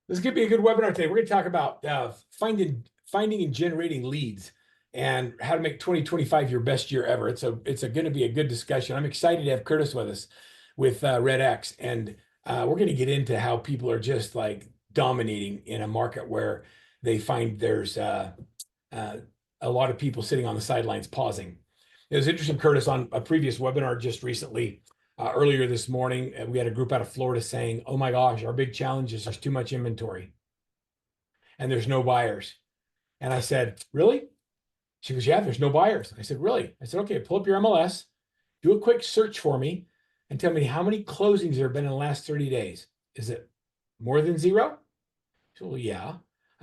This could be a good webinar today. We're going to talk about finding and generating leads and how to make 2025 your best year ever. It's going to be a good discussion. I'm excited to have Curtis with us with REDX, and we're going to get into how people are just like dominating in a market where they find there's a lot of people sitting on the sidelines pausing. It was interesting, Curtis, on a previous webinar just recently. Earlier this morning, we had a group out of Florida saying, oh my gosh, our big challenge is there's too much inventory and there's no buyers. And I said, really? She goes, yeah, there's no buyers. I said, really? I said, okay, pull up your MLS, do a quick search for me and tell me how many closings there have been in the last 30 days. Is it more than zero? She said, well, yeah.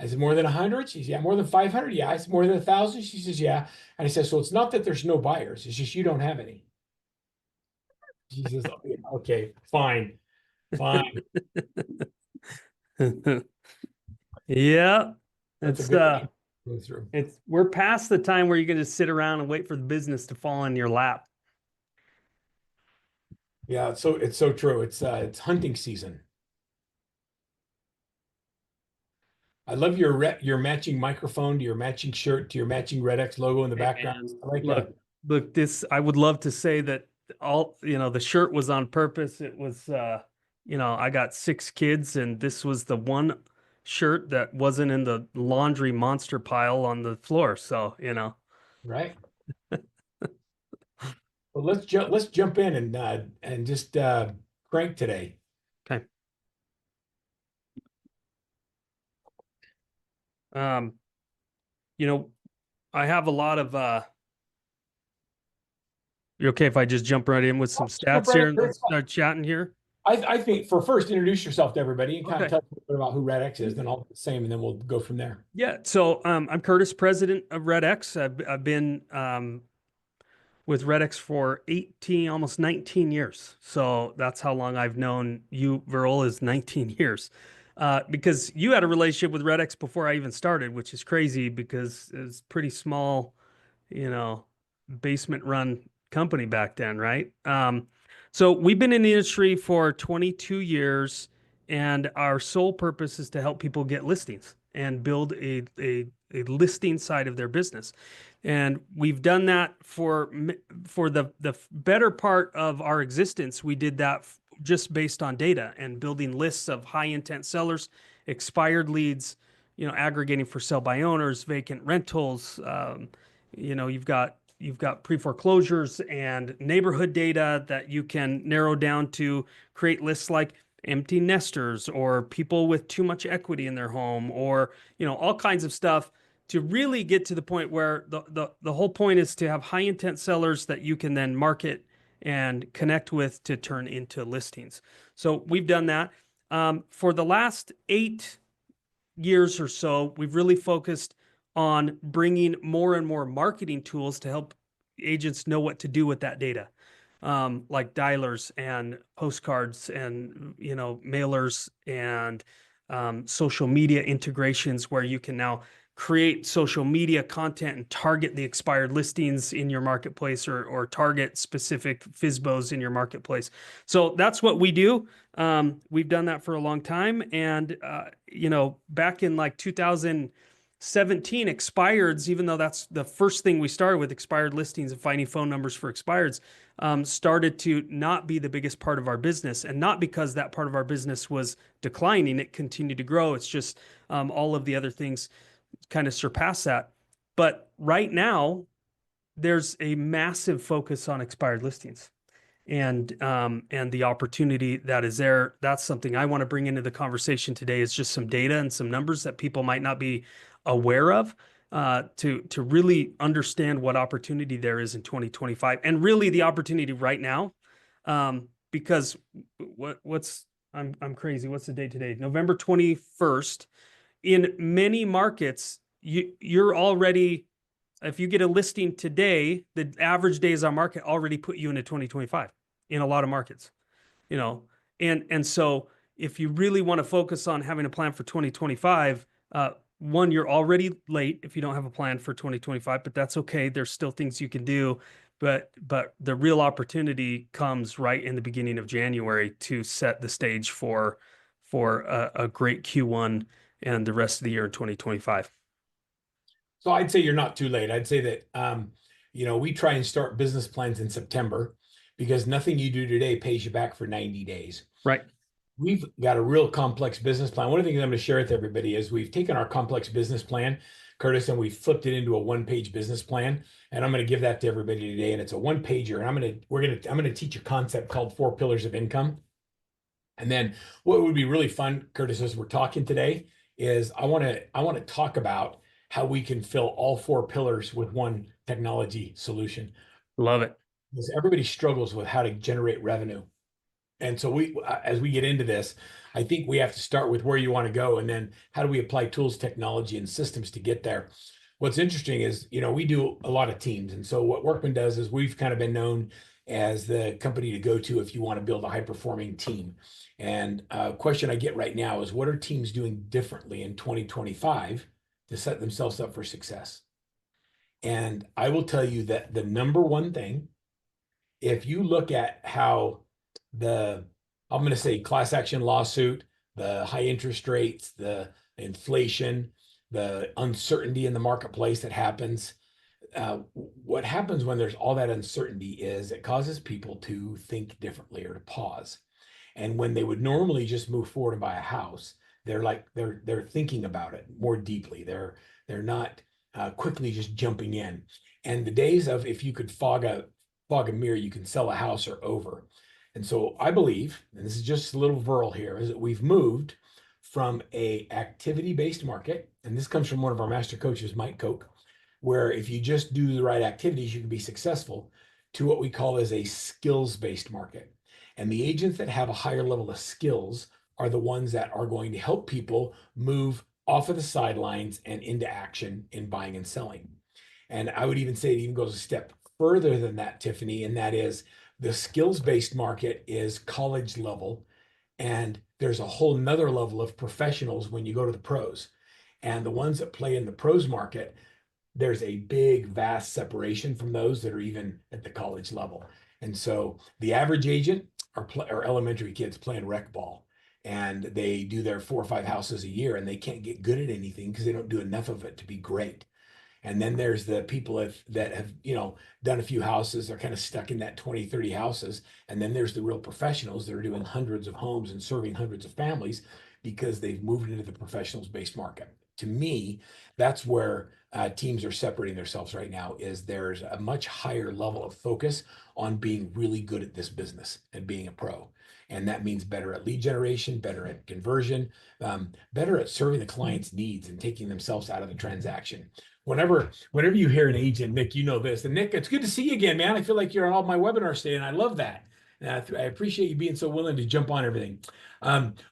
I said, more than 100? She said, yeah. More than 500? Yeah. I said, more than 1,000? She says, yeah. And I said, so it's not that there's no buyers. It's just you don't have any. She says, okay, fine. Yeah, That's we're past the time where you're going to sit around and wait for the business to fall in your lap. Yeah, it's so true. It's hunting season. I love your matching microphone to your matching shirt to your matching REDX logo in the background. I like that. Look, this, I would love to say that the shirt was on purpose. It was, I got 6 kids and this was the one shirt that wasn't in the laundry monster pile on the floor. So, Right. Well, let's jump in and just crank today. Okay. I have a lot of you okay if I just jump right in with some stats here and start chatting here? I think first introduce yourself to everybody and kind of tell us a bit about who REDX is, then I'll do the same, and then we'll go from there. Yeah, so I'm Curtis, president of REDX. I've been with REDX for 18, almost 19 years. So that's how long I've known you, Verl, is 19 years. Because you had a relationship with REDX before I even started, which is crazy because it was pretty small, basement run company back then, right? So we've been in the industry for 22 years, and our sole purpose is to help people get listings and build a listing side of their business. And we've done that for the better part of our existence. We did that just based on data and building lists of high intent sellers, expired leads, aggregating for sell by owners, vacant rentals. You've got pre-foreclosures and neighborhood data that you can narrow down to create lists like empty nesters or people with too much equity in their home, or all kinds of stuff to really get to the point where the whole point is to have high intent sellers that you can then market and connect with to turn into listings. So we've done that. For the last 8 years or so, we've really focused on bringing more and more marketing tools to help agents know what to do with that data, like dialers and postcards and mailers and social media integrations, where you can now create social media content and target the expired listings in your marketplace, or target specific FSBOs in your marketplace. So that's what we do. We've done that for a long time. And, back in like 2017, expireds, even though that's the first thing we started with, expired listings and finding phone numbers for expireds, started to not be the biggest part of our business. And not because that part of our business was declining, it continued to grow. It's just all of the other things kind of surpass that. But right now, there's a massive focus on expired listings and the opportunity that is there. That's something I want to bring into the conversation today, is just some data and some numbers that people might not be aware of, to really understand what opportunity there is in 2025, and really the opportunity right now. Because I'm crazy. What's the date today? November 21st. In many markets, you're already, if you get a listing today, the average days on market already put you into 2025 in a lot of markets, and so if you really want to focus on having a plan for 2025, one, you're already late if you don't have a plan for 2025, but that's okay. There's still things you can do, but the real opportunity comes right in the beginning of January to set the stage for for a great Q1 and the rest of the year in 2025. So I'd say you're not too late. I'd say that, we try and start business plans in September because nothing you do today pays you back for 90 days. Right. We've got a real complex business plan. One of the things I'm going to share with everybody is we've taken our complex business plan, Curtis, and we flipped it into a one-page business plan. And I'm going to give that to everybody today. And it's a one-pager. And I'm going to teach a concept called 4 pillars of income. And then what would be really fun, Curtis, as we're talking today, is I want to talk about how we can fill all 4 pillars with one technology solution. Love it. Because everybody struggles with how to generate revenue. And so as we get into this, I think we have to start with where you want to go, and then how do we apply tools, technology, and systems to get there. What's interesting is, we do a lot of teams. And so what Workman does is we've kind of been known as the company to go to if you want to build a high-performing team. And a question I get right now is, what are teams doing differently in 2025 to set themselves up for success? And I will tell you that the number one thing, if you look at how I'm going to say class action lawsuit, the high interest rates, the inflation, the uncertainty in the marketplace that happens. What happens when there's all that uncertainty is it causes people to think differently or to pause. And when they would normally just move forward and buy a house, they're thinking about it more deeply. They're not quickly just jumping in. And the days of if you could fog a mirror, you can sell a house are over. And so I believe, and this is just a little Verl here, is that we've moved from a activity-based market, and this comes from one of our master coaches, Mike Koch, where if you just do the right activities, you can be successful, to what we call as a skills-based market. And the agents that have a higher level of skills are the ones that are going to help people move off of the sidelines and into action in buying and selling. And I would even say it even goes a step further than that, Tiffany, and that is the skills-based market is college level, and there's a whole nother level of professionals when you go to the pros. And the ones that play in the pros market, there's a big, vast separation from those that are even at the college level. And so the average agent are elementary kids playing rec ball, and they do their 4 or 5 houses a year, and they can't get good at anything because they don't do enough of it to be great. And then there's the people that have, done a few houses. They're kind of stuck in that 20, 30 houses. And then there's the real professionals that are doing hundreds of homes and serving hundreds of families because they've moved into the professionals-based market. To me, that's where teams are separating themselves right now, is there's a much higher level of focus on being really good at this business and being a pro. And that means better at lead generation, better at conversion, better at serving the client's needs and taking themselves out of the transaction. Whenever you hear an agent, Nick, you know this. And Nick, it's good to see you again, man. I feel like you're on all my webinars today, and I love that. And I appreciate you being so willing to jump on everything.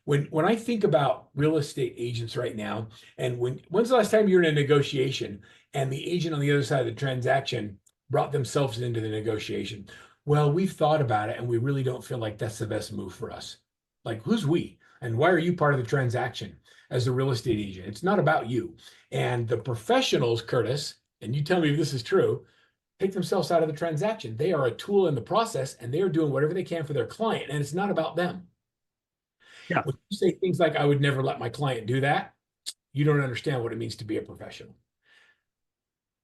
When I think about real estate agents right now, and when's the last time you were in a negotiation and the agent on the other side of the transaction brought themselves into the negotiation? Well, we've thought about it, and we really don't feel like that's the best move for us. Like, who's we? And why are you part of the transaction as a real estate agent? It's not about you. And the professionals, Curtis, and you tell me if this is true, take themselves out of the transaction. They are a tool in the process, and they are doing whatever they can for their client, and it's not about them. Yeah. When you say things like, I would never let my client do that, you don't understand what it means to be a professional.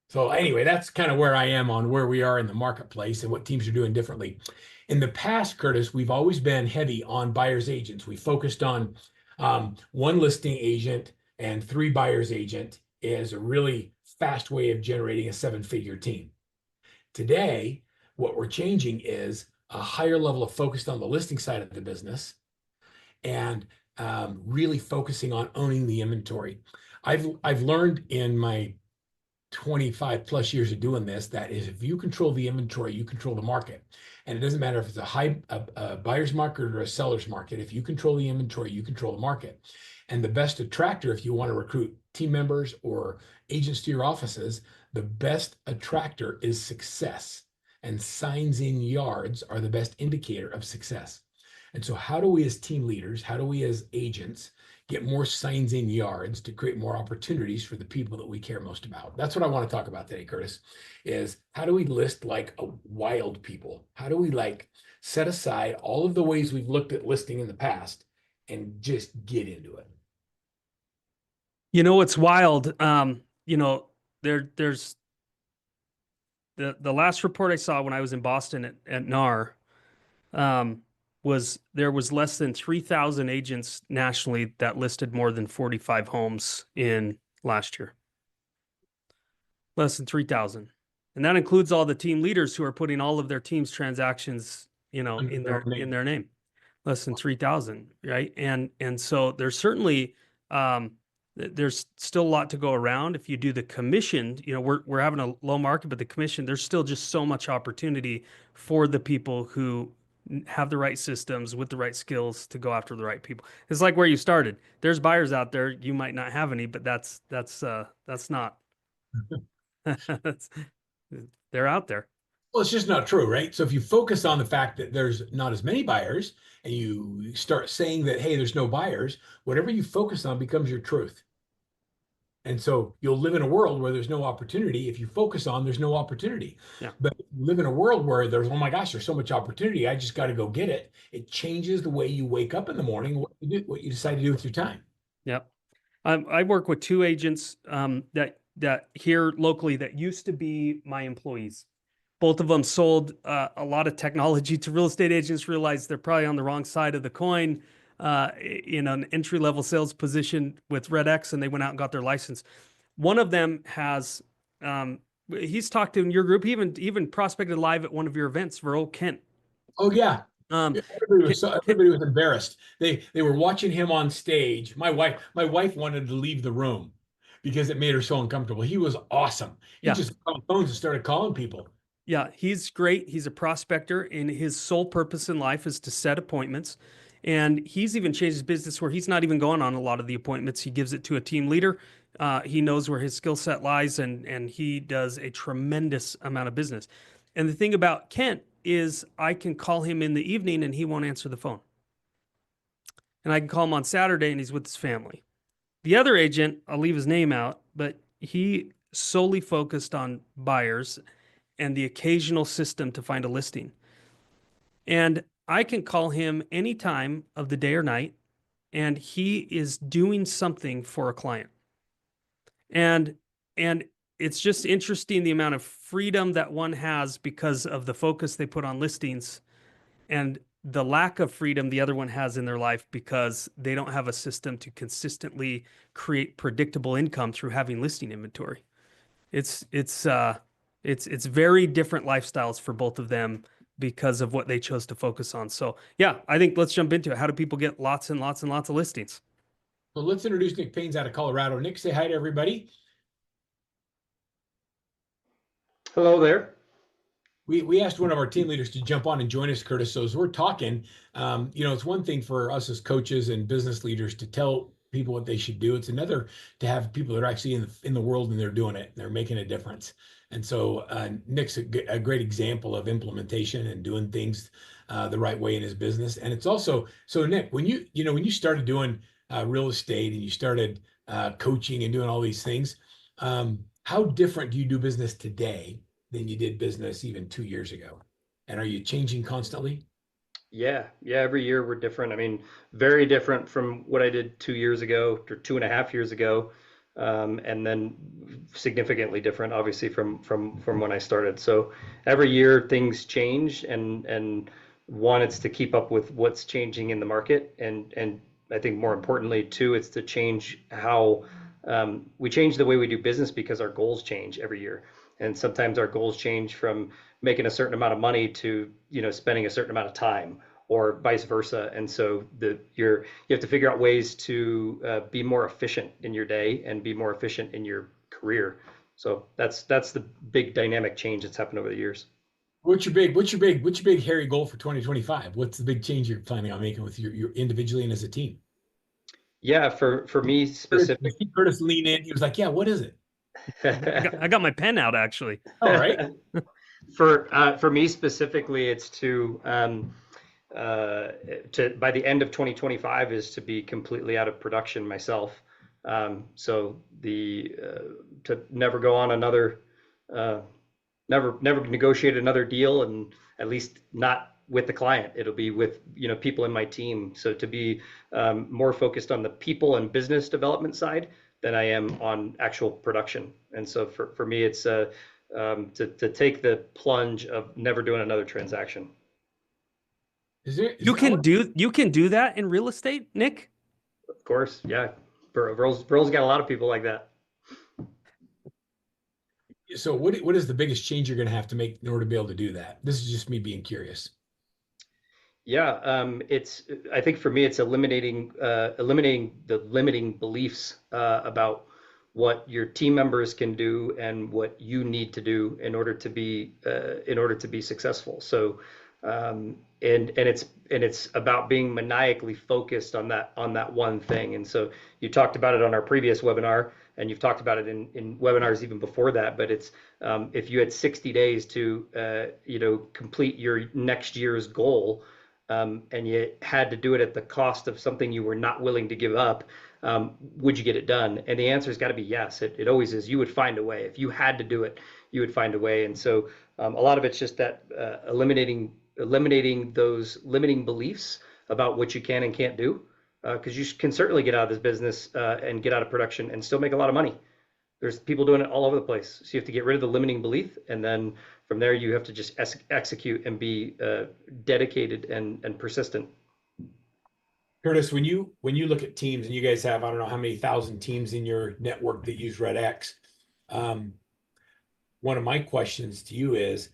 So anyway, that's kind of where I am on where we are in the marketplace and what teams are doing differently. In the past, Curtis, we've always been heavy on buyer's agents. We focused on one listing agent and 3 buyer's agent is a really fast way of generating a 7-figure team. Today, what we're changing is a higher level of focus on the listing side of the business and really focusing on owning the inventory. I've learned in my 25 plus years of doing this, that is, if you control the inventory, you control the market. And it doesn't matter if it's a buyer's market or a seller's market. If you control the inventory, you control the market. And the best attractor, if you want to recruit team members or agents to your offices, the best attractor is success. And signs in yards are the best indicator of success. And so how do we as team leaders, how do we as agents get more signs in yards to create more opportunities for the people that we care most about? That's what I want to talk about today, Curtis, is how do we list like a wild people? How do we set aside all of the ways we've looked at listing in the past and just get into it. You know, it's wild. You know, there's the last report I saw when I was in Boston at NAR, was there was less than 3,000 agents nationally that listed more than 45 homes in last year. Less than 3,000. And that includes all the team leaders who are putting all of their team's transactions, you know, Under their own in name. their name. Less than 3,000, right? And so there's certainly there's still a lot to go around. If you do the commission, you know, we're having a low market, but the commission, there's still just so much opportunity for the people who have the right systems with the right skills to go after the right people. It's like where you started. There's buyers out there. You might not have any, but that's not. That's, they're out there. Well, it's just not true, right? So if you focus on the fact that there's not as many buyers and you start saying that, hey, there's no buyers, whatever you focus on becomes your truth. And so you'll live in a world where there's no opportunity. If you focus on, there's no opportunity. Yeah. But if you live in a world where there's, oh my gosh, there's so much opportunity. I just got to go get it. It changes the way you wake up in the morning, what you decide to do with your time. Yep. I work with two agents that here locally that used to be my employees. Both of them sold a lot of technology to real estate agents, realized they're probably on the wrong side of the coin in an entry level sales position with REDX, and they went out and got their license. One of them has, he's talked to in your group, he even prospected live at one of your events, Verl Kent. Oh yeah. Um, Everybody was embarrassed. They were watching him on stage. My wife wanted to leave the room because it made her so uncomfortable. He was awesome. He yeah. just got on phones and started calling people. Yeah, he's great. He's a prospector, and his sole purpose in life is to set appointments. And he's even changed his business where he's not even going on a lot of the appointments. He gives it to a team leader. He knows where his skill set lies, and he does a tremendous amount of business. And the thing about Kent is I can call him in the evening and he won't answer the phone. And I can call him on Saturday and he's with his family. The other agent, I'll leave his name out, but he solely focused on buyers and the occasional system to find a listing. And I can call him any time of the day or night, and he is doing something for a client. And it's just interesting the amount of freedom that one has because of the focus they put on listings and the lack of freedom the other one has in their life because they don't have a system to consistently create predictable income through having listing inventory. It's very different lifestyles for both of them because of what they chose to focus on. So yeah, I think let's jump into it. How do people get lots and lots and lots of listings? So let's introduce Nick Paynes out of Colorado. Nick, say hi to everybody. Hello there. We asked one of our team leaders to jump on and join us, Curtis. So as we're talking, it's one thing for us as coaches and business leaders to tell people what they should do. It's another to have people that are actually in the world and they're doing it. They're making a difference. And so Nick's a great example of implementation and doing things the right way in his business. And it's also, so Nick, when you started doing real estate and you started coaching and doing all these things, how different do you do business today than you did business even 2 years ago? And are you changing constantly? Yeah, every year we're different. I mean, very different from what I did 2 years ago or 2.5 years ago, and then significantly different, obviously, from when I started. So every year things change, and one, it's to keep up with what's changing in the market, and I think more importantly, two, it's to change how we change the way we do business because our goals change every year. And sometimes our goals change from making a certain amount of money to, spending a certain amount of time, or vice versa. And so you have to figure out ways to be more efficient in your day and be more efficient in your career. So that's the big dynamic change that's happened over the years. What's your big hairy goal for 2025? What's the big change you're planning on making with your individually and as a team? Yeah, for me specific. Curtis lean in. He was like, "Yeah, what is it?" I got my pen out actually. All right. For me specifically, it's to by the end of 2025 is to be completely out of production myself. So to never go on another, never negotiate another deal, and at least not with the client. It'll be with, people in my team. So to be more focused on the people and business development side than I am on actual production. And so for me, it's to take the plunge of never doing another transaction. You can do that in real estate, Nick? Of course, yeah. Verl's got a lot of people like that. So what is the biggest change you're going to have to make in order to be able to do that? This is just me being curious. Yeah, I think for me, it's eliminating the limiting beliefs about what your team members can do and what you need to do in order to be successful. So, and it's about being maniacally focused on that one thing. And so you talked about it on our previous webinar, and you've talked about it in webinars even before that. But it's if you had 60 days to complete your next year's goal. And you had to do it at the cost of something you were not willing to give up, would you get it done? And the answer has got to be yes. It always is. You would find a way. If you had to do it, you would find a way. And so a lot of it's just that eliminating those limiting beliefs about what you can and can't do, because you can certainly get out of this business and get out of production and still make a lot of money. There's people doing it all over the place. So you have to get rid of the limiting belief, and then from there you have to just execute and be dedicated and persistent. Curtis, when you look at teams, and you guys have, I don't know how many thousand teams in your network that use REDX, one of my questions to you is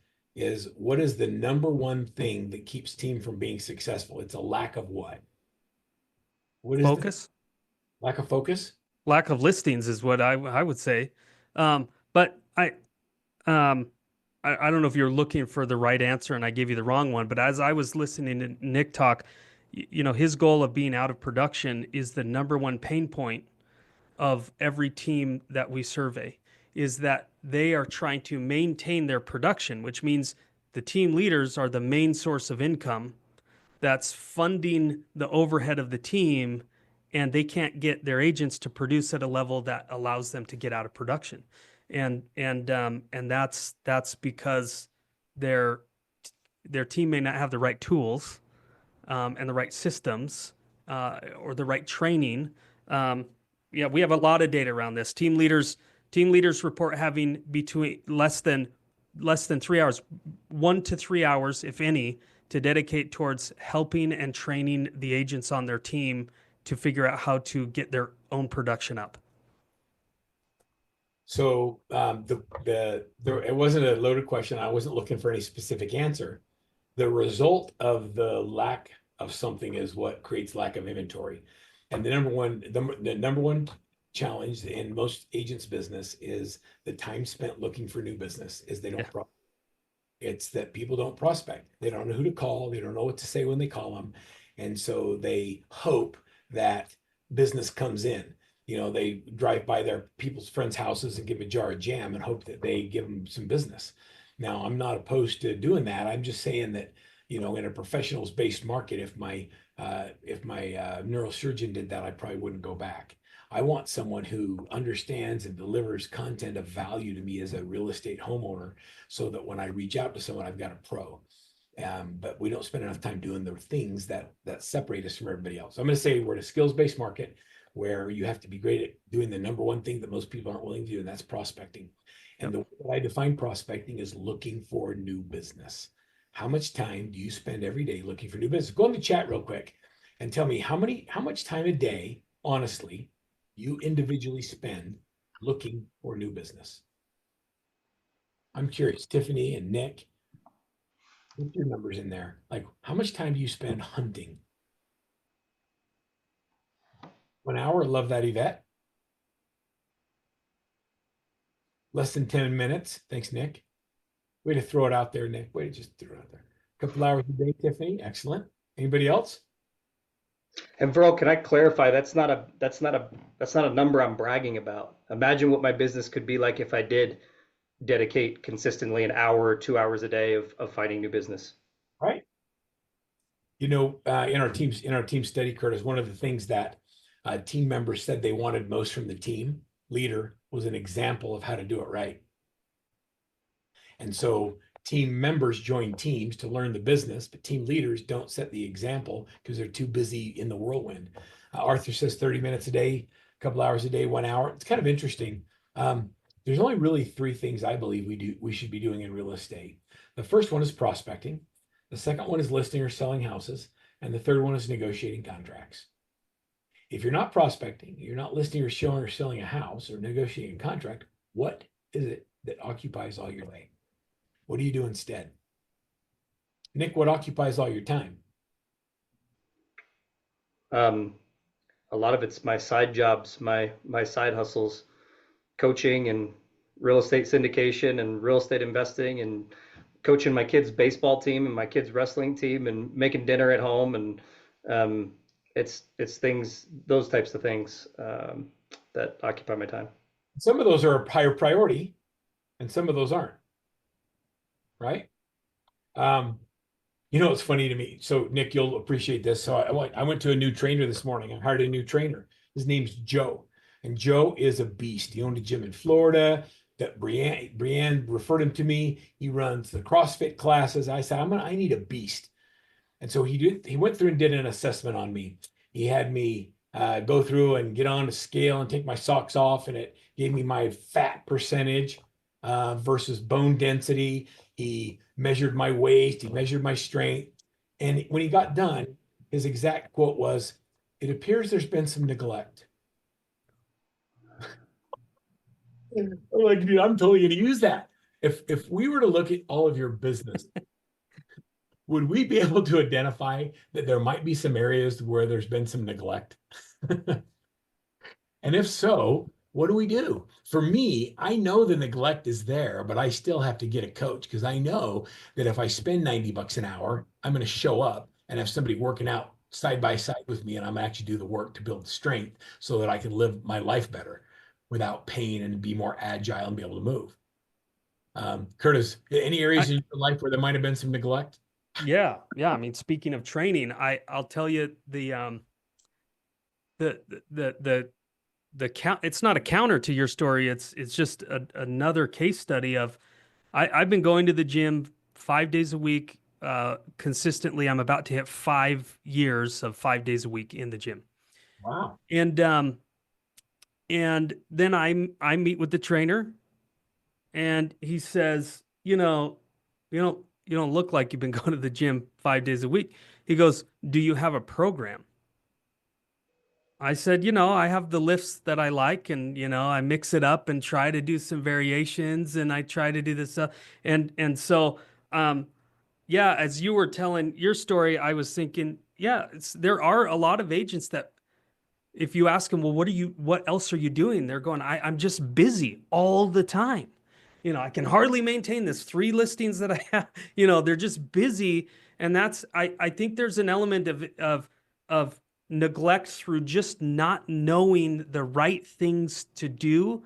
what is the number one thing that keeps team from being successful? It's a lack of what? What is Focus? Lack of focus? Lack of listings is what I would say. But I don't know if you're looking for the right answer and I gave you the wrong one, but as I was listening to Nick talk, his goal of being out of production is the number one pain point of every team that we survey, is that they are trying to maintain their production, which means the team leaders are the main source of income that's funding the overhead of the team, and they can't get their agents to produce at a level that allows them to get out of production. And that's because their team may not have the right tools and the right systems or the right training. We have a lot of data around this. Team leaders report having between less than 3 hours, 1 to 3 hours, if any, to dedicate towards helping and training the agents on their team to figure out how to get their own production up. So it wasn't a loaded question. I wasn't looking for any specific answer. The result of the lack of something is what creates lack of inventory. And the number one challenge in most agents' business is the time spent looking for new business is they don't. It's that people don't prospect. They don't know who to call. They don't know what to say when they call them. And so they hope that business comes in. They drive by their people's friends' houses and give a jar of jam and hope that they give them some business. Now, I'm not opposed to doing that. I'm just saying that, in a professionals-based market, if my neurosurgeon did that, I probably wouldn't go back. I want someone who understands and delivers content of value to me as a real estate homeowner, so that when I reach out to someone, I've got a pro. But we don't spend enough time doing the things that separate us from everybody else. I'm going to say we're in a skills-based market where you have to be great at doing the number one thing that most people aren't willing to do, and that's prospecting. And the way that I define prospecting is looking for new business. How much time do you spend every day looking for new business? Go in the chat real quick and tell me how much time a day, honestly, you individually spend looking for new business. I'm curious, Tiffany and Nick, put your numbers in there. Like, how much time do you spend hunting? 1 hour? Love that, Yvette. Less than 10 minutes. Thanks, Nick. Way to throw it out there, Nick. Way to just throw it out there. A couple hours a day, Tiffany. Excellent. Anybody else? And Verl, can I clarify? That's not a number I'm bragging about. Imagine what my business could be like if I did dedicate consistently an hour or 2 hours a day of finding new business. Right. In our team study, Curtis, one of the things that team members said they wanted most from the team leader was an example of how to do it right. And so team members join teams to learn the business, but team leaders don't set the example because they're too busy in the whirlwind. Arthur says 30 minutes a day, a couple hours a day, 1 hour. It's kind of interesting. There's only really 3 things I believe we should be doing in real estate. The first one is prospecting. The second one is listing or selling houses. And the third one is negotiating contracts. If you're not prospecting, you're not listing or showing or selling a house or negotiating a contract, what is it that occupies all your day? What do you do instead? Nick, what occupies all your time? A lot of it's my side jobs, my side hustles, coaching and real estate syndication and real estate investing and coaching my kids' baseball team and my kids' wrestling team and making dinner at home. And it's things, those types of things that occupy my time. Some of those are a higher priority and some of those aren't, right? You know, it's funny to me. So Nick, you'll appreciate this. So I went to a new trainer this morning. I hired a new trainer. His name's Joe. And Joe is a beast. He owned a gym in Florida. That Brienne referred him to me. He runs the CrossFit classes. I said, I need a beast. And so he went through and did an assessment on me. He had me go through and get on a scale and take my socks off, and it gave me my fat percentage versus bone density. He measured my waist, he measured my strength. And when he got done, his exact quote was, "It appears there's been some neglect." I'm like, dude, I'm totally going to use that. If we were to look at all of your business, would we be able to identify that there might be some areas where there's been some neglect? And if so, what do we do? For me, I know the neglect is there, but I still have to get a coach because I know that if I spend $90 an hour, I'm going to show up and have somebody working out side by side with me, and I'm actually do the work to build the strength so that I can live my life better without pain and be more agile and be able to move. Curtis, any areas in your life where there might have been some neglect? Yeah. I mean, speaking of training, I'll tell you the count. It's not a counter to your story. It's just another case study of I've been going to the gym 5 days a week consistently. I'm about to hit 5 years of 5 days a week in the gym. Wow. And then I meet with the trainer, and he says, you don't look like you've been going to the gym 5 days a week. He goes, "Do you have a program?" I said, I have the lifts that I like, and, I mix it up and try to do some variations, and I try to do this stuff. And so, yeah, as you were telling your story, I was thinking, yeah, there are a lot of agents that if you ask them, well, what else are you doing? They're going, I'm just busy all the time. I can hardly maintain this 3 listings that I have, they're just busy. And I think there's an element of neglect through just not knowing the right things to do.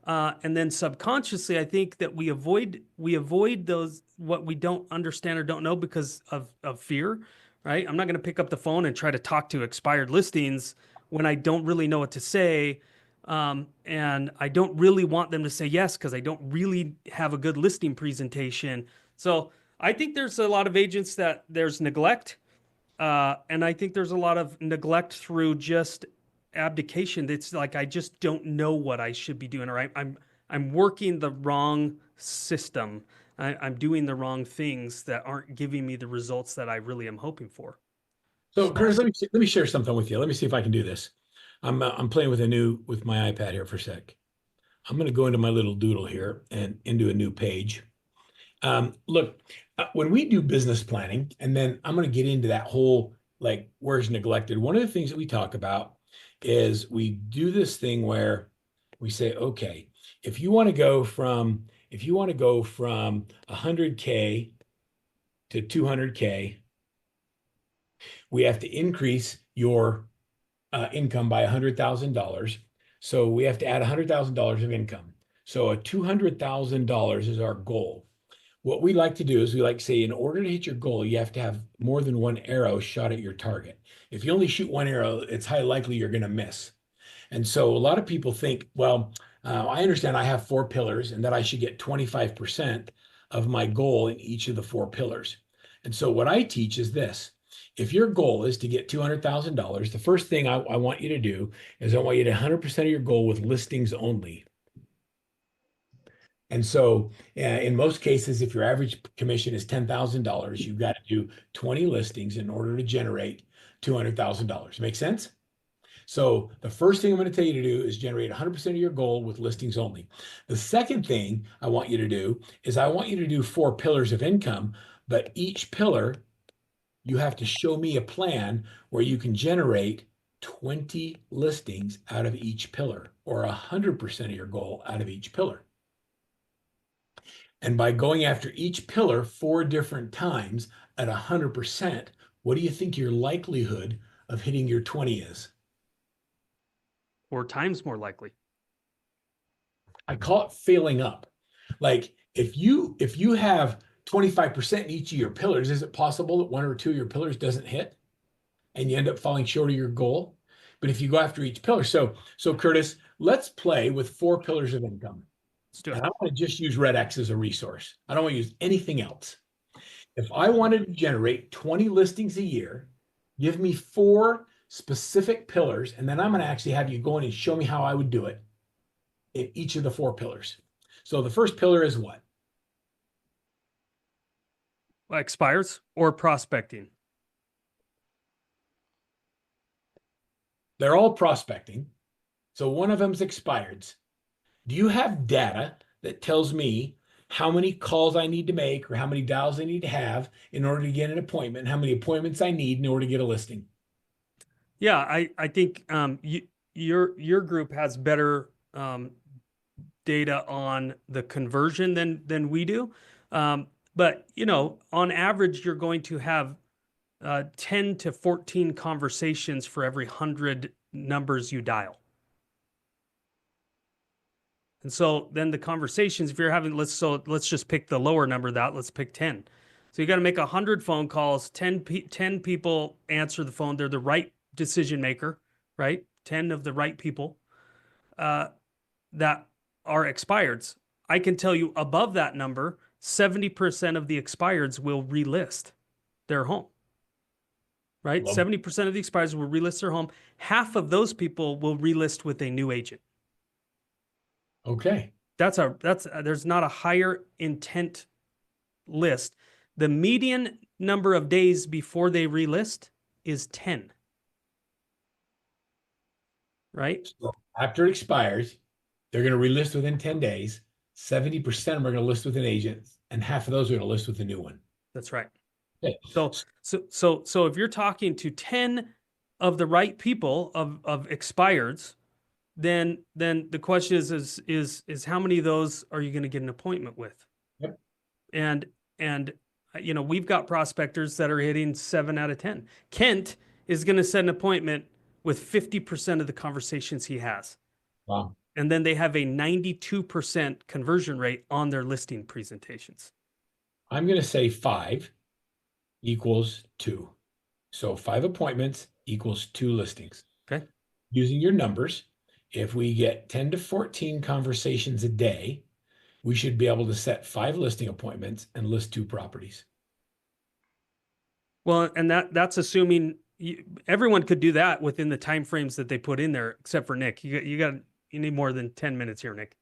And then subconsciously, I think that we avoid those, what we don't understand or don't know because of fear, right? I'm not going to pick up the phone and try to talk to expired listings when I don't really know what to say. And I don't really want them to say yes because I don't really have a good listing presentation. So I think there's a lot of agents that there's neglect. And I think there's a lot of neglect through just abdication. It's like, I just don't know what I should be doing, or I'm working the wrong system. I'm doing the wrong things that aren't giving me the results that I really am hoping for. So, Curtis, let me share something with you. Let me see if I can do this. I'm playing with my iPad here for a sec. I'm going to go into my little doodle here and into a new page. Look, when we do business planning, and then I'm going to get into that whole, like, where's neglected. One of the things that we talk about is we do this thing where we say, okay, if you want to go from 100K to 200K, we have to increase your income by $100,000. So we have to add $100,000 of income. So $200,000 is our goal. What we like to do is we like to say, in order to hit your goal, you have to have more than one arrow shot at your target. If you only shoot one arrow, it's highly likely you're going to miss. And so a lot of people think, well, I understand I have 4 pillars and that I should get 25% of my goal in each of the 4 pillars. And so what I teach is this. If your goal is to get $200,000, the first thing I want you to do is I want you to 100% of your goal with listings only. And so in most cases, if your average commission is $10,000, you've got to do 20 listings in order to generate $200,000. Make sense? So the first thing I'm going to tell you to do is generate 100% of your goal with listings only. The second thing I want you to do is I want you to do 4 pillars of income, but each pillar, you have to show me a plan where you can generate 20 listings out of each pillar, or 100% of your goal out of each pillar. And by going after each pillar 4 different times at 100%, what do you think your likelihood of hitting your 20 is? 4 times more likely. I call it failing up. Like if you have 25% in each of your pillars, is it possible that 1 or 2 of your pillars doesn't hit and you end up falling short of your goal? But if you go after each pillar, so Curtis, let's play with 4 pillars of income. Let's do it. And I want to just use REDX as a resource. I don't want to use anything else. If I wanted to generate 20 listings a year, give me 4 specific pillars, and then I'm going to actually have you go in and show me how I would do it in each of the 4 pillars. So the first pillar is what? Expires or prospecting. They're all prospecting. So one of them's expireds. Do you have data that tells me how many calls I need to make or how many dials I need to have in order to get an appointment, how many appointments I need in order to get a listing? Yeah, I think your group has better data on the conversion than we do. But on average, you're going to have 10 to 14 conversations for every 100 numbers you dial. And so then the conversations, if you're having, let's just pick the lower number that, let's pick 10. So you got to make 100 phone calls, 10 people answer the phone. They're the right decision maker, right? 10 of the right people that are expireds. I can tell you above that number, 70% of the expireds will relist their home, right? 70% of the expireds will relist their home. Half of those people will relist with a new agent. Okay. There's not a higher intent list. The median number of days before they relist is 10. Right? So after it expires, they're going to relist within 10 days. 70% of them are going to list with an agent, and half of those are going to list with a new one. That's right. Okay. So if you're talking to 10 of the right people of expireds, then the question is how many of those are you going to get an appointment with? Yep. And we've got prospectors that are hitting 7 out of 10. Kent is going to set an appointment with 50% of the conversations he has. Wow. And then they have a 92% conversion rate on their listing presentations. I'm going to say 5 equals 2. So 5 appointments equals 2 listings. Okay. Using your numbers, if we get 10 to 14 conversations a day, we should be able to set 5 listing appointments and list 2 properties. Well, and that's assuming everyone could do that within the time frames that they put in there, except for Nick. You need more than 10 minutes here, Nick.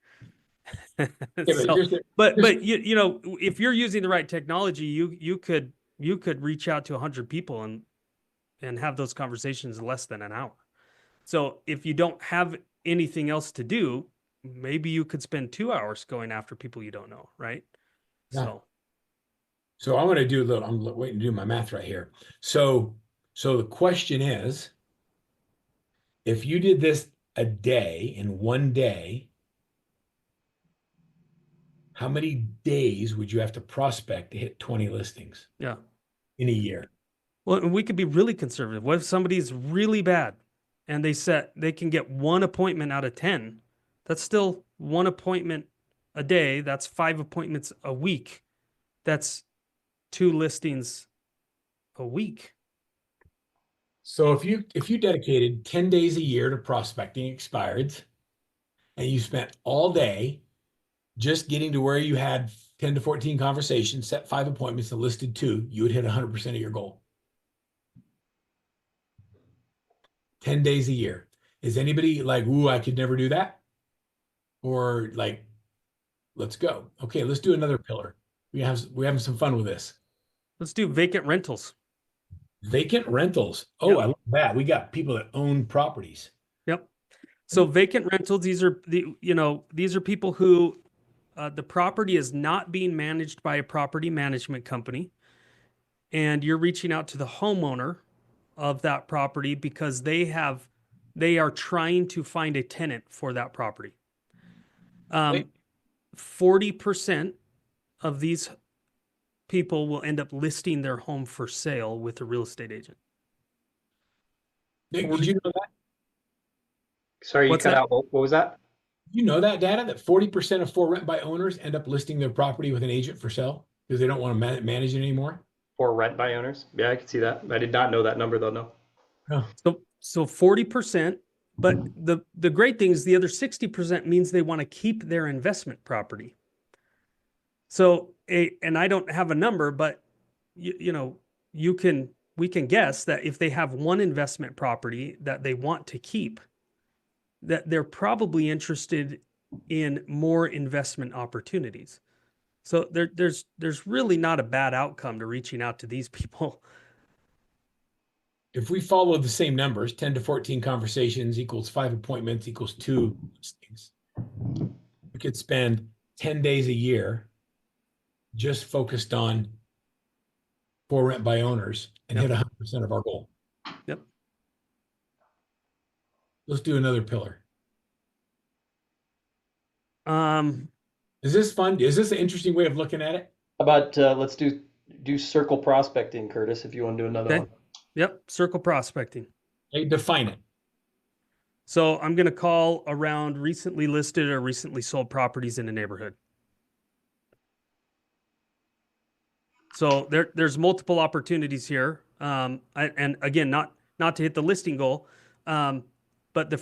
But if you're using the right technology, you could reach out to 100 people and have those conversations in less than an hour. So if you don't have anything else to do, maybe you could spend 2 hours going after people you don't know, right? Yeah. So I'm going to do a little, I'm waiting to do my math right here. So the question is, if you did this a day in 1 day, how many days would you have to prospect to hit 20 listings? Yeah. In a year? Well, we could be really conservative. What if somebody's really bad and they can get 1 appointment out of 10? That's still 1 appointment a day. That's 5 appointments a week. That's 2 listings a week. So if you dedicated 10 days a year to prospecting expireds, and you spent all day just getting to where you had 10 to 14 conversations, set 5 appointments, and listed 2, you would hit 100% of your goal. 10 days a year. Is anybody like, ooh, I could never do that? Or like, let's go. Okay, let's do another pillar. We're having some fun with this. Let's do vacant rentals. Vacant rentals. Oh, Yep. I love that. We got people that own properties. Yep. So vacant rentals, these are these are people who the property is not being managed by a property management company, and you're reaching out to the homeowner of that property because they are trying to find a tenant for that property. 40% of these people will end up listing their home for sale with a real estate agent. Nick, did you know that? Sorry, you What's cut that? out. What was that? You know that data that 40% of for rent by owners end up listing their property with an agent for sale because they don't want to manage it anymore? For rent by owners? Yeah, I can see that. I did not know that number though, no. Oh. So 40%, but the great thing is the other 60% means they want to keep their investment property. So and I don't have a number, but we can guess that if they have one investment property that they want to keep, that they're probably interested in more investment opportunities. So there's really not a bad outcome to reaching out to these people. If we follow the same numbers, 10 to 14 conversations equals 5 appointments equals 2 listings. We could spend 10 days a year just focused on for rent by owners and hit 100% of our goal. Yep. Let's do another pillar. Um, Is this fun? Is this an interesting way of looking at it? How about let's do circle prospecting, Curtis, if you want to do another okay. one. Yep. Circle prospecting. Hey, define it. So I'm going to call around recently listed or recently sold properties in the neighborhood. So there's multiple opportunities here. And again, not to hit the listing goal, but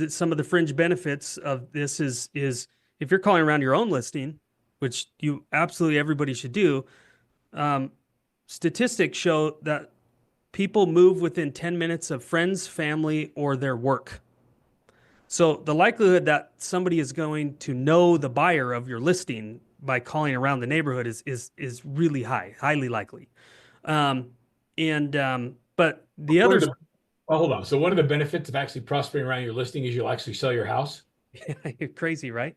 some of the fringe benefits of this is if you're calling around your own listing, which absolutely everybody should do, statistics show that people move within 10 minutes of friends, family, or their work. So the likelihood that somebody is going to know the buyer of your listing by calling around the neighborhood is really high, highly likely. But the others. Well, hold on. So one of the benefits of actually prospering around your listing is you'll actually sell your house. You're crazy, right?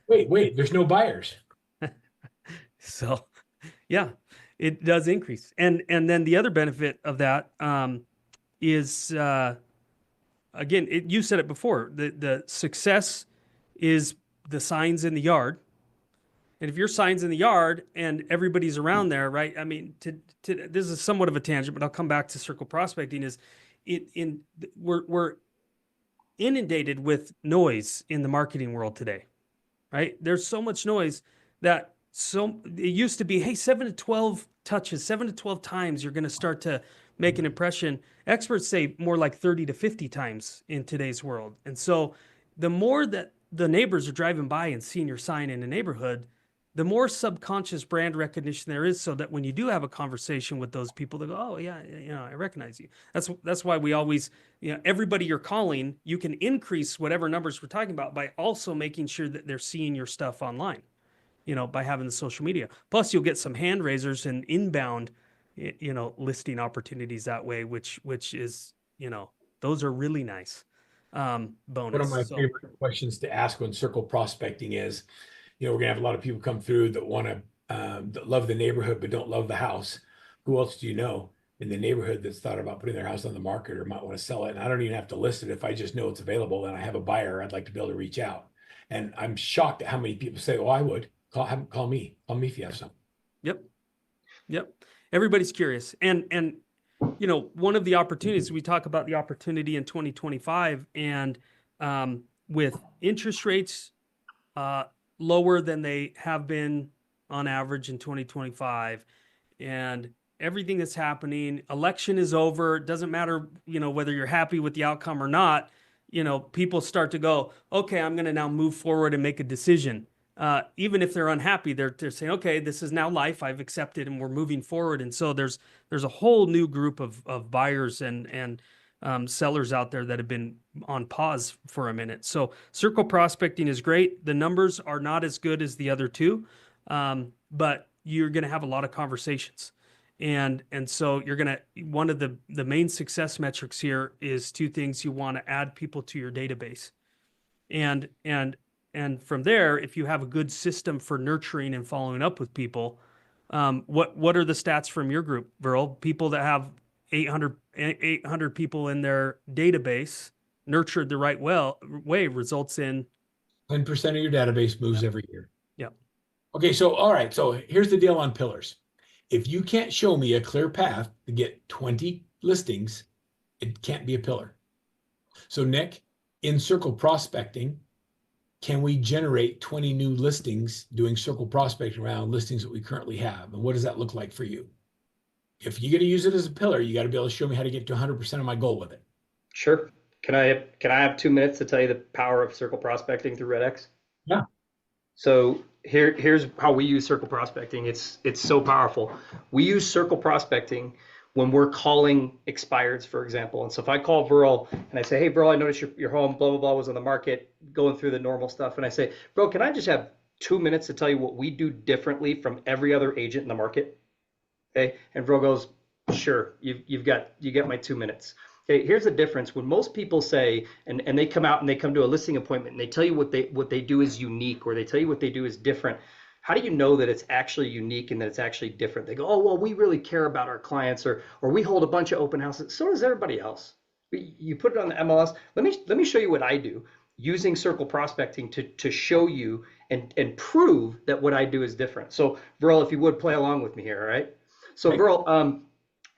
Wait, there's no buyers. So, yeah, it does increase. And then the other benefit of that is, again, you said it before, the success is the signs in the yard. And if your sign's in the yard and everybody's around there, right? I mean, this is somewhat of a tangent, but I'll come back to circle prospecting. We're inundated with noise in the marketing world today, right? There's so much noise that it used to be, hey, 7 to 12 touches, 7 to 12 times you're going to start to make an impression. Experts say more like 30 to 50 times in today's world. And so the more that the neighbors are driving by and seeing your sign in the neighborhood, the more subconscious brand recognition there is, so that when you do have a conversation with those people, they go, oh yeah, I recognize you. That's why we always, everybody you're calling, you can increase whatever numbers we're talking about by also making sure that they're seeing your stuff online, by having the social media. Plus you'll get some hand raisers and inbound, listing opportunities that way, which is, those are really nice. Bonus. One of my favorite questions to ask when circle prospecting is, we're going to have a lot of people come through that want to, that love the neighborhood, but don't love the house. Who else do you know in the neighborhood that's thought about putting their house on the market or might want to sell it? And I don't even have to list it. If I just know it's available and I have a buyer, I'd like to be able to reach out. And I'm shocked at how many people say, oh, I would call me if you have something. Yep. Everybody's curious. And one of the opportunities, we talk about the opportunity in 2025, and with interest rates lower than they have been on average in 2025, and everything that's happening, election is over. It doesn't matter, whether you're happy with the outcome or not, people start to go, okay, I'm going to now move forward and make a decision. even if they're unhappy, they're saying, okay, this is now life. I've accepted and we're moving forward. And so there's a whole new group of buyers and sellers out there that have been on pause for a minute. So circle prospecting is great. The numbers are not as good as the other two, but you're going to have a lot of conversations. And so you're going to, one of the main success metrics here is two things. You want to add people to your database. And from there, if you have a good system for nurturing and following up with people, what are the stats from your group, Verl? People that have 800 people in their database nurtured the right way results in 10% of your database moves every year. Yeah. Okay, so all right, so here's the deal on pillars. If you can't show me a clear path to get 20 listings, it can't be a pillar. So Nick, in circle prospecting, can we generate 20 new listings doing circle prospecting around listings that we currently have? And what does that look like for you? If you're going to use it as a pillar, you got to be able to show me how to get to 100% of my goal with it. Sure. Can I have 2 minutes to tell you the power of circle prospecting through REDX? Yeah. So here's how we use circle prospecting. It's so powerful. We use circle prospecting when we're calling expireds, for example. And so if I call Verl and I say, hey, Verl, I noticed your home, blah, blah, blah, was on the market, going through the normal stuff. And I say, bro, can I just have 2 minutes to tell you what we do differently from every other agent in the market? Okay. And Verl goes, sure, you got my 2 minutes. Okay, here's the difference. When most people say, and they come out and they come to a listing appointment and they tell you what they do is unique, or they tell you what they do is different, how do you know that it's actually unique and that it's actually different? They go, oh, well, we really care about our clients, or we hold a bunch of open houses. So does everybody else. You put it on the MLS. Let me show you what I do using circle prospecting to show you and prove that what I do is different. So Verl, if you would play along with me here, all right? So Right. Verl,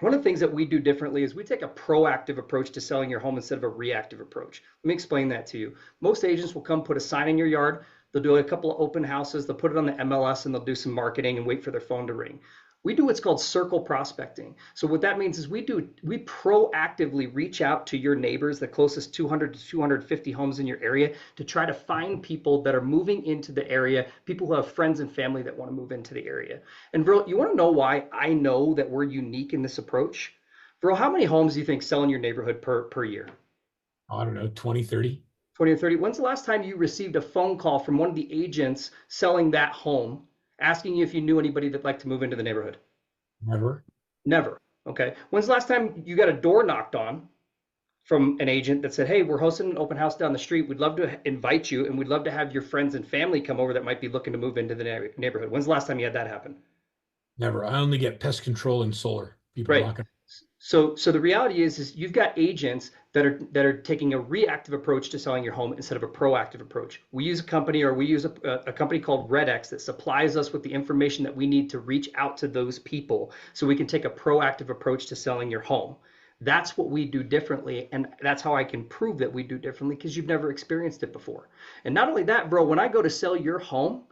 one of the things that we do differently is we take a proactive approach to selling your home instead of a reactive approach. Let me explain that to you. Most agents will come put a sign in your yard. They'll do a couple of open houses. They'll put it on the MLS and they'll do some marketing and wait for their phone to ring. We do what's called circle prospecting. So what that means is we proactively reach out to your neighbors, the closest 200 to 250 homes in your area, to try to find people that are moving into the area, people who have friends and family that want to move into the area. And Verl, you want to know why I know that we're unique in this approach? Verl, how many homes do you think sell in your neighborhood per year? I don't know, 20, 30. 20 or 30. When's the last time you received a phone call from one of the agents selling that home asking you if you knew anybody that'd like to move into the neighborhood? Never. Never. Okay. When's the last time you got a door knocked on from an agent that said, hey, we're hosting an open house down the street. We'd love to invite you and we'd love to have your friends and family come over that might be looking to move into the neighborhood. When's the last time you had that happen? Never. I only get pest control and solar people Right. knocking. So the reality is you've got agents that are taking a reactive approach to selling your home instead of a proactive approach. We use a company a company called REDX that supplies us with the information that we need to reach out to those people so we can take a proactive approach to selling your home. That's what we do differently, and that's how I can prove that we do differently, because you've never experienced it before. And not only that, bro, when I go to sell your home,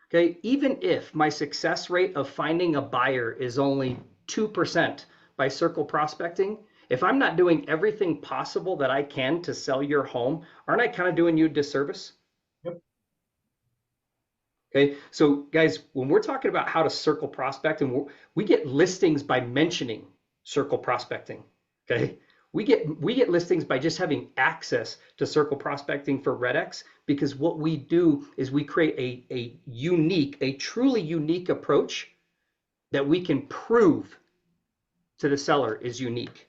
okay, even if my success rate of finding a buyer is only 2%, by circle prospecting, if I'm not doing everything possible that I can to sell your home, aren't I kind of doing you a disservice? Yep. Okay, so guys, when we're talking about how to circle prospect, and we get listings by mentioning circle prospecting. Okay, we get listings by just having access to circle prospecting for REDX, because what we do is we create a truly unique approach that we can prove to the seller is unique.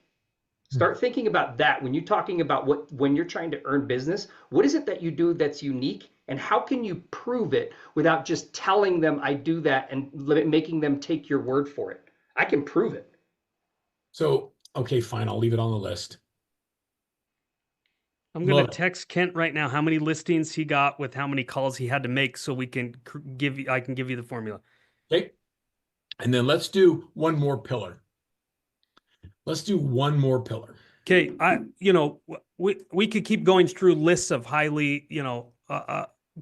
Start thinking about that when you're talking about when you're trying to earn business. What is it that you do that's unique, and how can you prove it without just telling them I do that and making them take your word for it? I can prove it. So, okay, fine. I'll leave it on the list. I'm going Love to it. text Kent right now how many listings he got with how many calls he had to make so we can I can give you the formula. Okay. And then let's do one more pillar. Let's do one more pillar. Okay, we could keep going through lists of highly,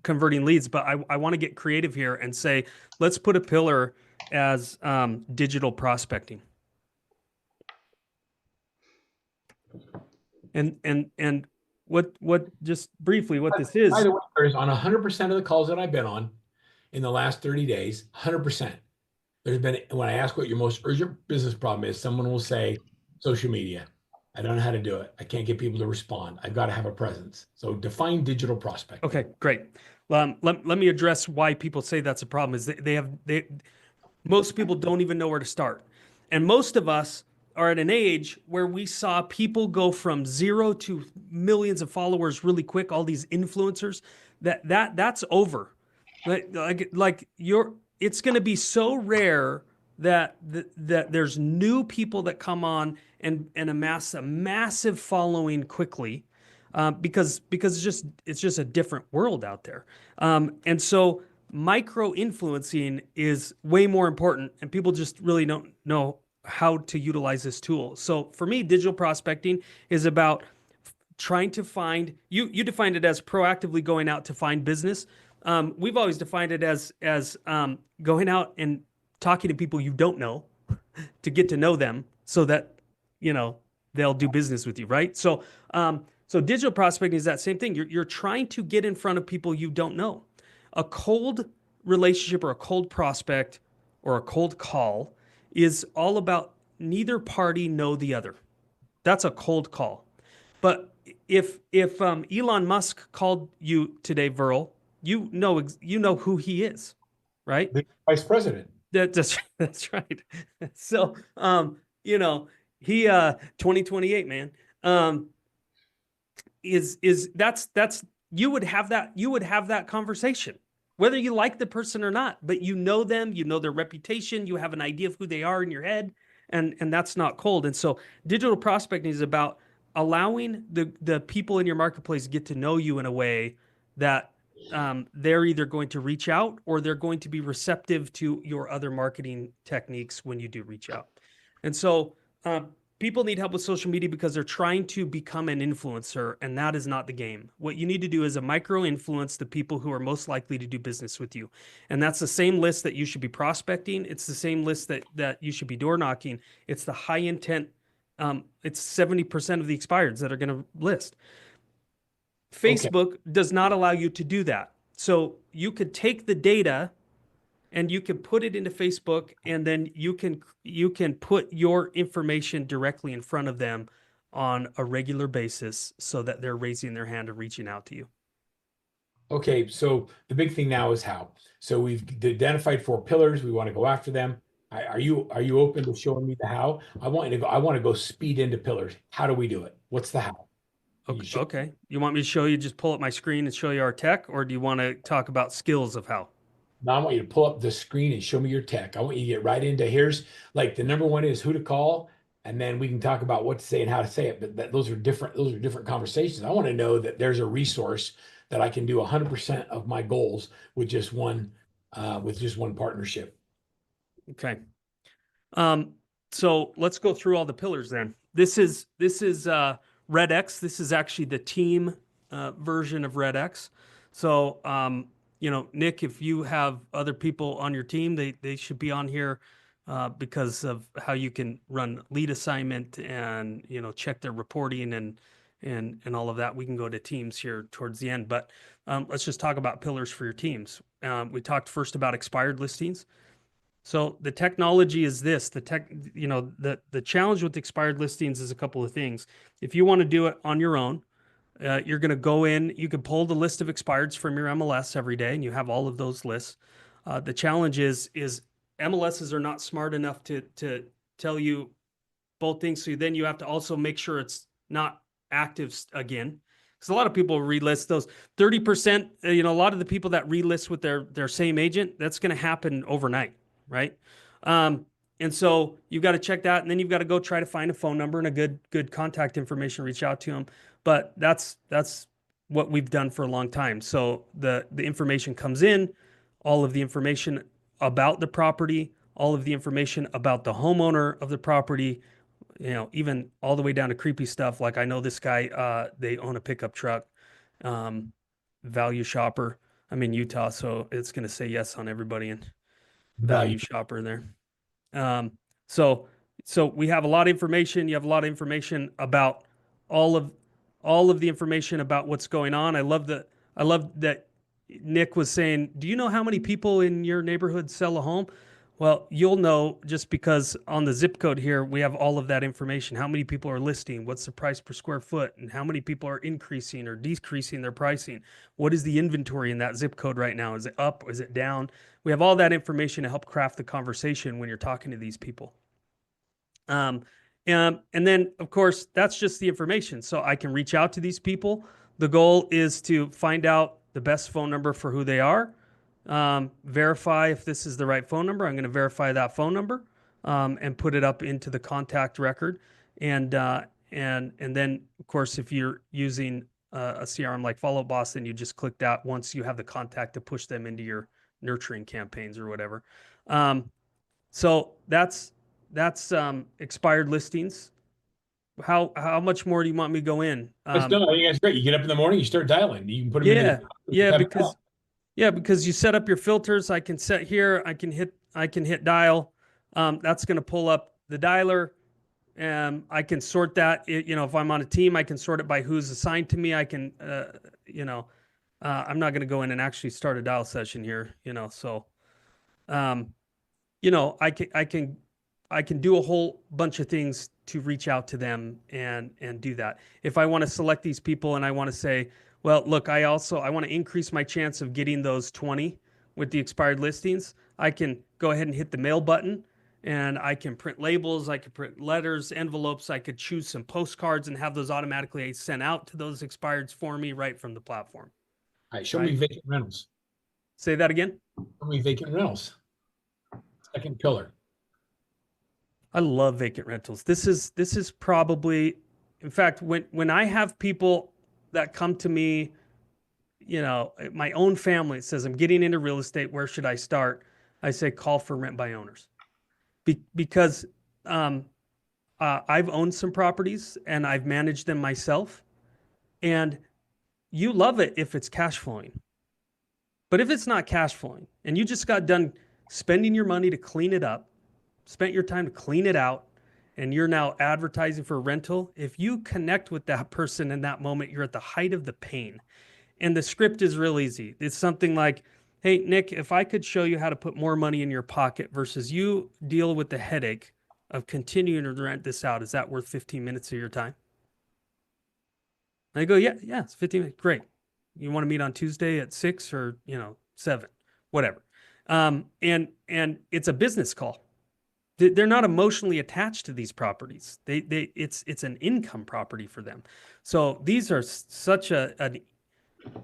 converting leads, but I want to get creative here and say, let's put a pillar as digital prospecting. And what just briefly what this is. By the way, Curtis, on 100% of the calls that I've been on, in the last 30 days, 100%. There's been, when I ask what your most urgent business problem is, someone will say social media. I don't know how to do it. I can't get people to respond. I've got to have a presence. So define digital prospecting. Okay, great. Let me address why people say that's a problem. Is most people don't even know where to start. And most of us are at an age where we saw people go from 0 to millions of followers really quick, all these influencers. That's over. It's going to be so rare that there's new people that come on and amass a massive following quickly, because it's just a different world out there. And so micro influencing is way more important, and people just really don't know how to utilize this tool. So for me, digital prospecting is about trying to find, you defined it as proactively going out to find business. We've always defined it as going out and talking to people you don't know to get to know them, so that they'll do business with you, right? So digital prospecting is that same thing. You're trying to get in front of people you don't know. A cold relationship or a cold prospect or a cold call is all about neither party know the other. That's a cold call. But if Elon Musk called you today, Verl, you know who he is, right? The vice president. That's right. So he 2028, man. That's you would have that conversation whether you like the person or not, but you know them, you know their reputation, you have an idea of who they are in your head, and that's not cold. And so digital prospecting is about allowing the people in your marketplace to get to know you in a way that they're either going to reach out or they're going to be receptive to your other marketing techniques when you do reach out. And so people need help with social media because they're trying to become an influencer, and that is not the game. What you need to do is a micro influence the people who are most likely to do business with you. And that's the same list that you should be prospecting. It's the same list that you should be door knocking. It's the high intent. It's 70% of the expireds that are going to list. Facebook does not allow you to do that. So you could take the data and you can put it into Facebook, and then you can put your information directly in front of them on a regular basis so that they're raising their hand and reaching out to you. Okay, so the big thing now is how. So we've identified 4 pillars. We want to go after them. Are you open to showing me the how? I want to go speed into pillars. How do we do it? What's the how? Okay. You want me to show you, just pull up my screen and show you our tech, or do you want to talk about skills of how? Now I want you to pull up the screen and show me your tech. I want you to get right into, here's like the number one is who to call, and then we can talk about what to say and how to say it. But those are different conversations. I want to know that there's a resource that I can do 100% of my goals with just one partnership. Okay. So let's go through all the pillars then. This is REDX. This is actually the team version of REDX. So Nick, if you have other people on your team, they should be on here because of how you can run lead assignment and check their reporting and all of that. We can go to teams here towards the end, but let's just talk about pillars for your teams. We talked first about expired listings. So the technology is this. The challenge with expired listings is a couple of things. If you want to do it on your own, you're going to go in, you can pull the list of expireds from your MLS every day, and you have all of those lists. The challenge is MLSs are not smart enough to tell you both things. So then you have to also make sure it's not active again. Because a lot of people relist those 30%, a lot of the people that relist with their same agent, that's going to happen overnight, right? And so you've got to check that, and then you've got to go try to find a phone number and a good contact information, reach out to them. But that's what we've done for a long time. So the information comes in, all of the information about the property, all of the information about the homeowner of the property, even all the way down to creepy stuff. Like I know this guy, they own a pickup truck, value shopper. I'm in Utah, so it's going to say yes on everybody in value shopper there. So we have a lot of information. You have a lot of information about all of the information about what's going on. I love that Nick was saying, do you know how many people in your neighborhood sell a home? Well, you'll know just because on the zip code here, we have all of that information. How many people are listing? What's the price per square foot? And how many people are increasing or decreasing their pricing? What is the inventory in that zip code right now? Is it up? Is it down? We have all that information to help craft the conversation when you're talking to these people. And then, of course, that's just the information. So I can reach out to these people. The goal is to find out the best phone number for who they are, verify if this is the right phone number. I'm going to verify that phone number and put it up into the contact record. And then, of course, if you're using a CRM like Follow Boss, then you just click that once you have the contact to push them into your nurturing campaigns or whatever. So that's expired listings. How much more do you want me to go in? That's no, I think that's great. You get up in the morning, you start dialing. You can put them in. Because you set up your filters. I can set here. I can hit dial. That's going to pull up the dialer. And I can sort that. If I'm on a team, I can sort it by who's assigned to me. I can, I'm not going to go in and actually start a dial session here. So, I can do a whole bunch of things to reach out to them and do that. If I want to select these people and I want to say, well, look, I want to increase my chance of getting those 20 with the expired listings, I can go ahead and hit the mail button and I can print labels, I could print letters, envelopes, I could choose some postcards and have those automatically sent out to those expireds for me right from the platform. All right, show me vacant rentals. Say that again. Show me vacant rentals. Second pillar. I love vacant rentals. This is probably, in fact, when I have people that come to me, my own family says, I'm getting into real estate, where should I start? I say, call for rent by owners. Because I've owned some properties and I've managed them myself. And you love it if it's cash flowing. But if it's not cash flowing and you just got done spending your money to clean it up, spent your time to clean it out, and you're now advertising for a rental, if you connect with that person in that moment, you're at the height of the pain. And the script is real easy. It's something like, hey, Nick, if I could show you how to put more money in your pocket versus you deal with the headache of continuing to rent this out, is that worth 15 minutes of your time? And I go, yeah, it's 15 minutes. Great. You want to meet on Tuesday at 6 or, 7, whatever. And it's a business call. They're not emotionally attached to these properties. It's an income property for them. So these are such an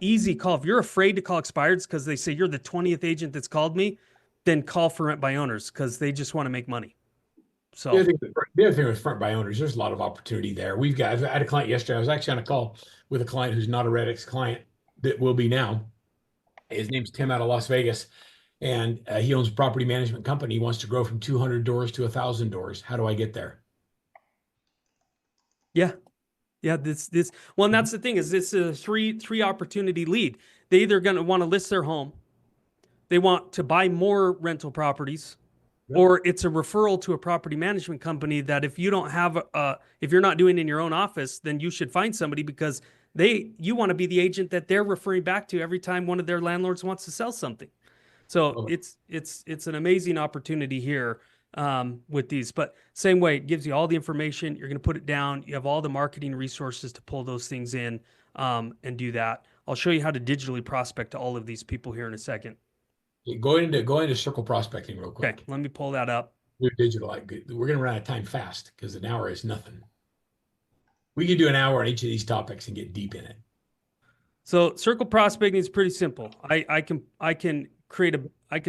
easy call. If you're afraid to call expireds because they say you're the 20th agent that's called me, then call for rent by owners because they just want to make money. So the other thing with front by owners, there's a lot of opportunity there. I had a client yesterday. I was actually on a call with a client who's not a REDX client that will be now. His name's Tim out of Las Vegas. And he owns a property management company. He wants to grow from 200 doors to 1,000 doors. How do I get there? Yeah. Well, and that's the thing is this is a three opportunity lead. They either going to want to list their home, they want to buy more rental properties, or it's a referral to a property management company that if you don't have, if you're not doing it in your own office, then you should find somebody because you want to be the agent that they're referring back to every time one of their landlords wants to sell something. So it's an amazing opportunity here with these, but same way, it gives you all the information. You're going to put it down. You have all the marketing resources to pull those things in and do that. I'll show you how to digitally prospect to all of these people here in a second. Go into circle prospecting real quick. Okay, let me pull that up. Do digital. We're going to run out of time fast because an hour is nothing. We could do an hour on each of these topics and get deep in it. So circle prospecting is pretty simple. I can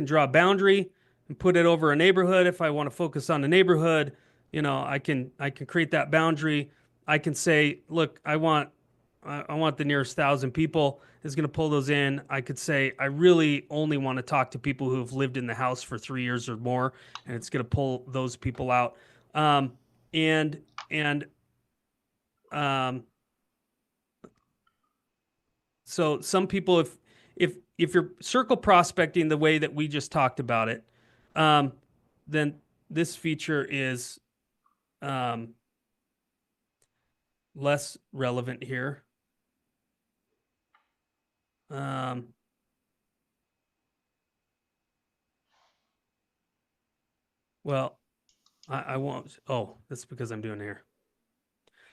draw a boundary and put it over a neighborhood. If I want to focus on the neighborhood, I can create that boundary. I can say, look, I want the nearest 1,000 people is going to pull those in. I could say, I really only want to talk to people who have lived in the house for 3 years or more, and it's going to pull those people out. So some people, if you're circle prospecting the way that we just talked about it, then this feature is less relevant here. Well, I won't. Oh, that's because I'm doing it here.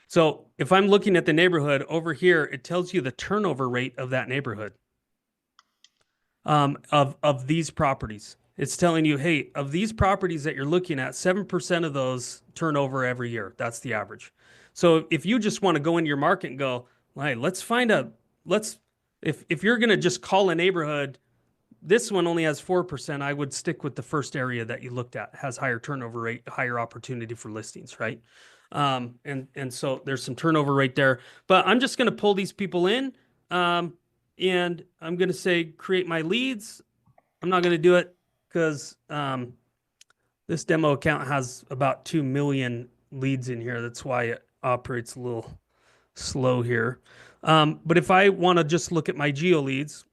So if I'm looking at the neighborhood over here, it tells you the turnover rate of that neighborhood, of these properties. It's telling you, hey, of these properties that you're looking at, 7% of those turn over every year. That's the average. So if you just want to go into your market and go, hey, if you're going to just call a neighborhood, this one only has 4%, I would stick with the first area that you looked at, has higher turnover rate, higher opportunity for listings, right? And so there's some turnover rate there. But I'm just going to pull these people in, and I'm going to say create my leads. I'm not going to do it because this demo account has about 2 million leads in here. That's why it operates a little slow here. But if I want to just look at my geo leads,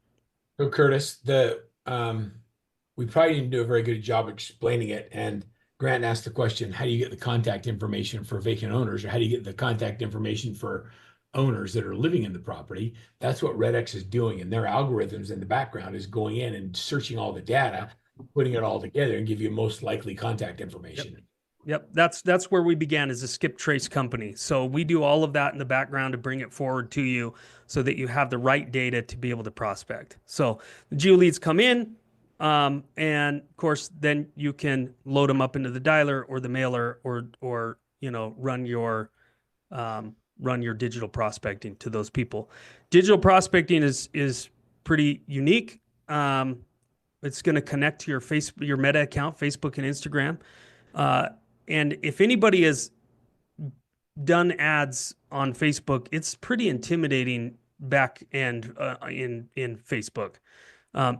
So Curtis, we probably didn't do a very good job explaining it. And Grant asked the question, how do you get the contact information for vacant owners, or how do you get the contact information for owners that are living in the property? That's what REDX is doing. And their algorithms in the background is going in and searching all the data, putting it all together and give you most likely contact information. Yep, that's where we began as a skip trace company. So we do all of that in the background to bring it forward to you so that you have the right data to be able to prospect. So the geo leads come in, and of course, then you can load them up into the dialer or the mailer, or run your digital prospecting to those people. Digital prospecting is pretty unique. It's going to connect to your Meta account, Facebook and Instagram. And if anybody has done ads on Facebook, it's pretty intimidating back end in Facebook.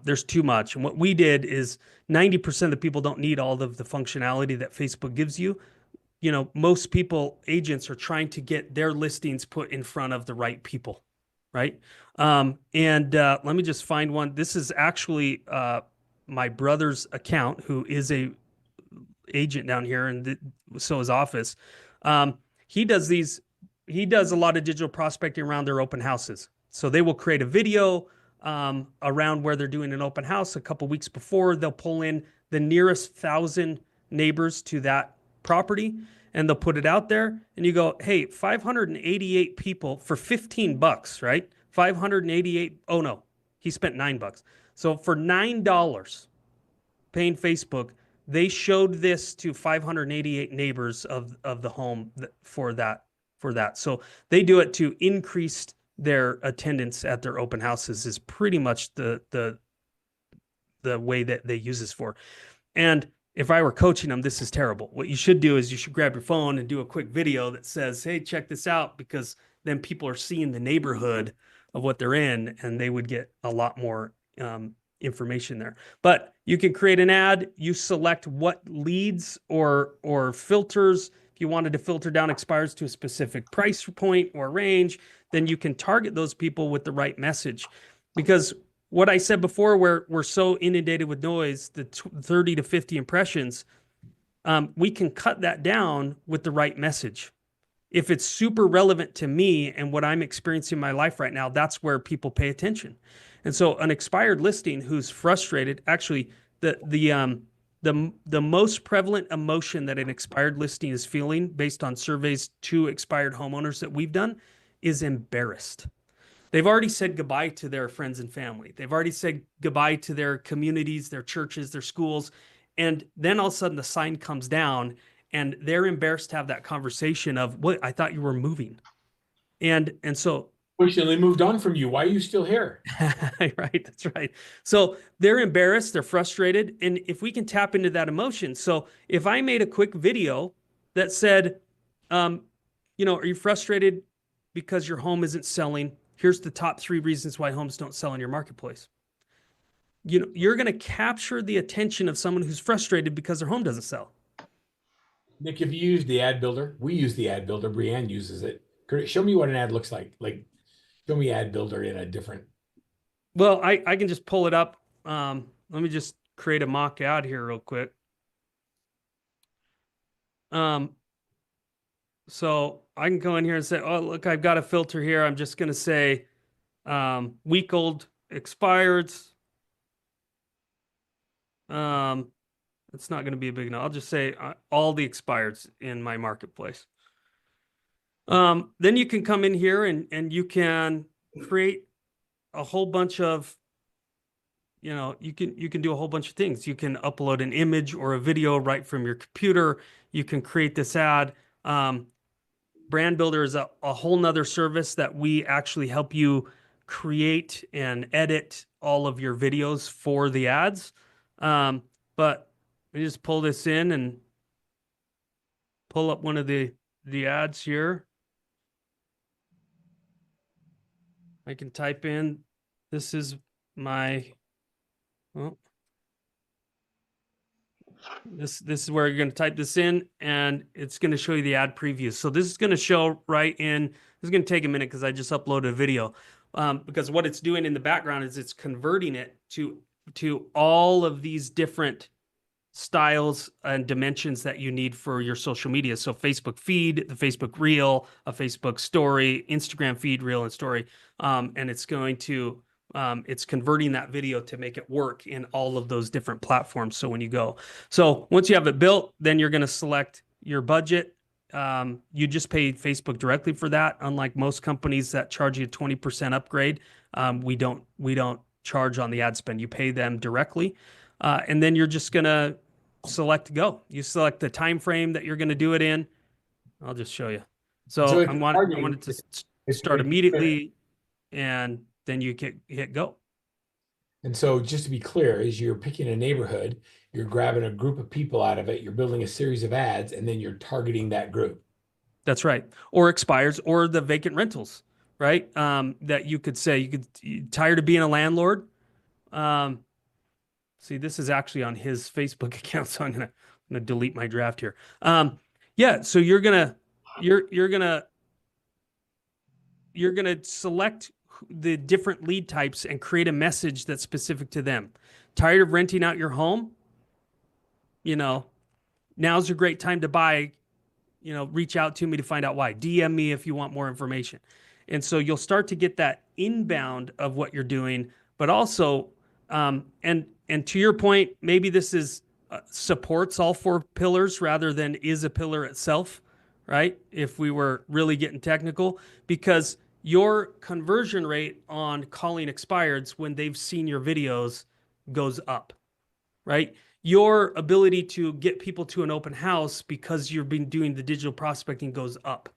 There's too much. And what we did is 90% of the people don't need all of the functionality that Facebook gives you. You know, most people, agents, are trying to get their listings put in front of the right people, right? Let me just find one. This is actually my brother's account, who is a agent down here, and so his office. He does a lot of digital prospecting around their open houses. So they will create a video around where they're doing an open house a couple weeks before. They'll pull in the nearest 1,000 neighbors to that property, and they'll put it out there. And you go, hey, 588 people for $15, right? 588. Oh no, he spent $9. So for $9, paying Facebook, they showed this to 588 neighbors of the home for that. So they do it to increase their attendance at their open houses, is pretty much the way that they use this for. And if I were coaching them, this is terrible. What you should do is you should grab your phone and do a quick video that says, hey, check this out, because then people are seeing the neighborhood of what they're in, and they would get a lot more information there. But you can create an ad. You select what leads or filters. If you wanted to filter down expires to a specific price point or range, then you can target those people with the right message. Because what I said before, where we're so inundated with noise, the 30 to 50 impressions, we can cut that down with the right message. If it's super relevant to me and what I'm experiencing in my life right now, that's where people pay attention. And so an expired listing who's frustrated, actually, the most prevalent emotion that an expired listing is feeling, based on surveys to expired homeowners that we've done, is embarrassed. They've already said goodbye to their friends and family. They've already said goodbye to their communities, their churches, their schools. And then all of a sudden the sign comes down, and they're embarrassed to have that conversation of, what, I thought you were moving. And so They moved on from you. Why are you still here? right, that's right. So they're embarrassed, they're frustrated. And if we can tap into that emotion. So if I made a quick video that said, are you frustrated because your home isn't selling? Here's the top 3 reasons why homes don't sell in your marketplace. You're going to capture the attention of someone who's frustrated because their home doesn't sell. Nick, have you used the ad builder? We use the ad builder. Brianne uses it. Show me what an ad looks like. Show me ad builder in a different. Well, I can just pull it up. Let me just create a mock ad here real quick. So I can go in here and say, oh, look, I've got a filter here. I'm just going to say week-old expireds. It's not going to be a big no. I'll just say all the expireds in my marketplace. Then you can come in here and you can create a whole bunch of, you can do a whole bunch of things. You can upload an image or a video right from your computer. You can create this ad. Brand Builder is a whole nother service that we actually help you create and edit all of your videos for the ads. But we just pull this in and pull up one of the ads here. I can type in, this is my, well, this is where you're going to type this in, and it's going to show you the ad previews. So this is going to show right in, this is going to take a minute because I just uploaded a video. Because what it's doing in the background is it's converting it to all of these different styles and dimensions that you need for your social media. So Facebook feed, the Facebook reel, a Facebook story, Instagram feed, reel, and story. And it's going to, it's converting that video to make it work in all of those different platforms. So when you go, so once you have it built, then you're going to select your budget. You just pay Facebook directly for that. Unlike most companies that charge you a 20% upgrade, we don't charge on the ad spend. You pay them directly. And then you're just going to select go. You select the time frame that you're going to do it in. I'll just show you. So I wanted to start immediately, and then you hit go. And so just to be clear, as you're picking a neighborhood, you're grabbing a group of people out of it, you're building a series of ads, and then you're targeting that group. That's right. Or expires, or the vacant rentals, right? That you could say, you're tired of being a landlord. See, this is actually on his Facebook account, so I'm gonna delete my draft here. Yeah, so you're gonna select the different lead types and create a message that's specific to them. Tired of renting out your home? Now's a great time to buy. Reach out to me to find out why. DM me if you want more information. And so you'll start to get that inbound of what you're doing, but also, and to your point, maybe this is supports all four pillars rather than is a pillar itself, right? If we were really getting technical, because your conversion rate on calling expireds when they've seen your videos goes up, right? Your ability to get people to an open house because you've been doing the digital prospecting goes up,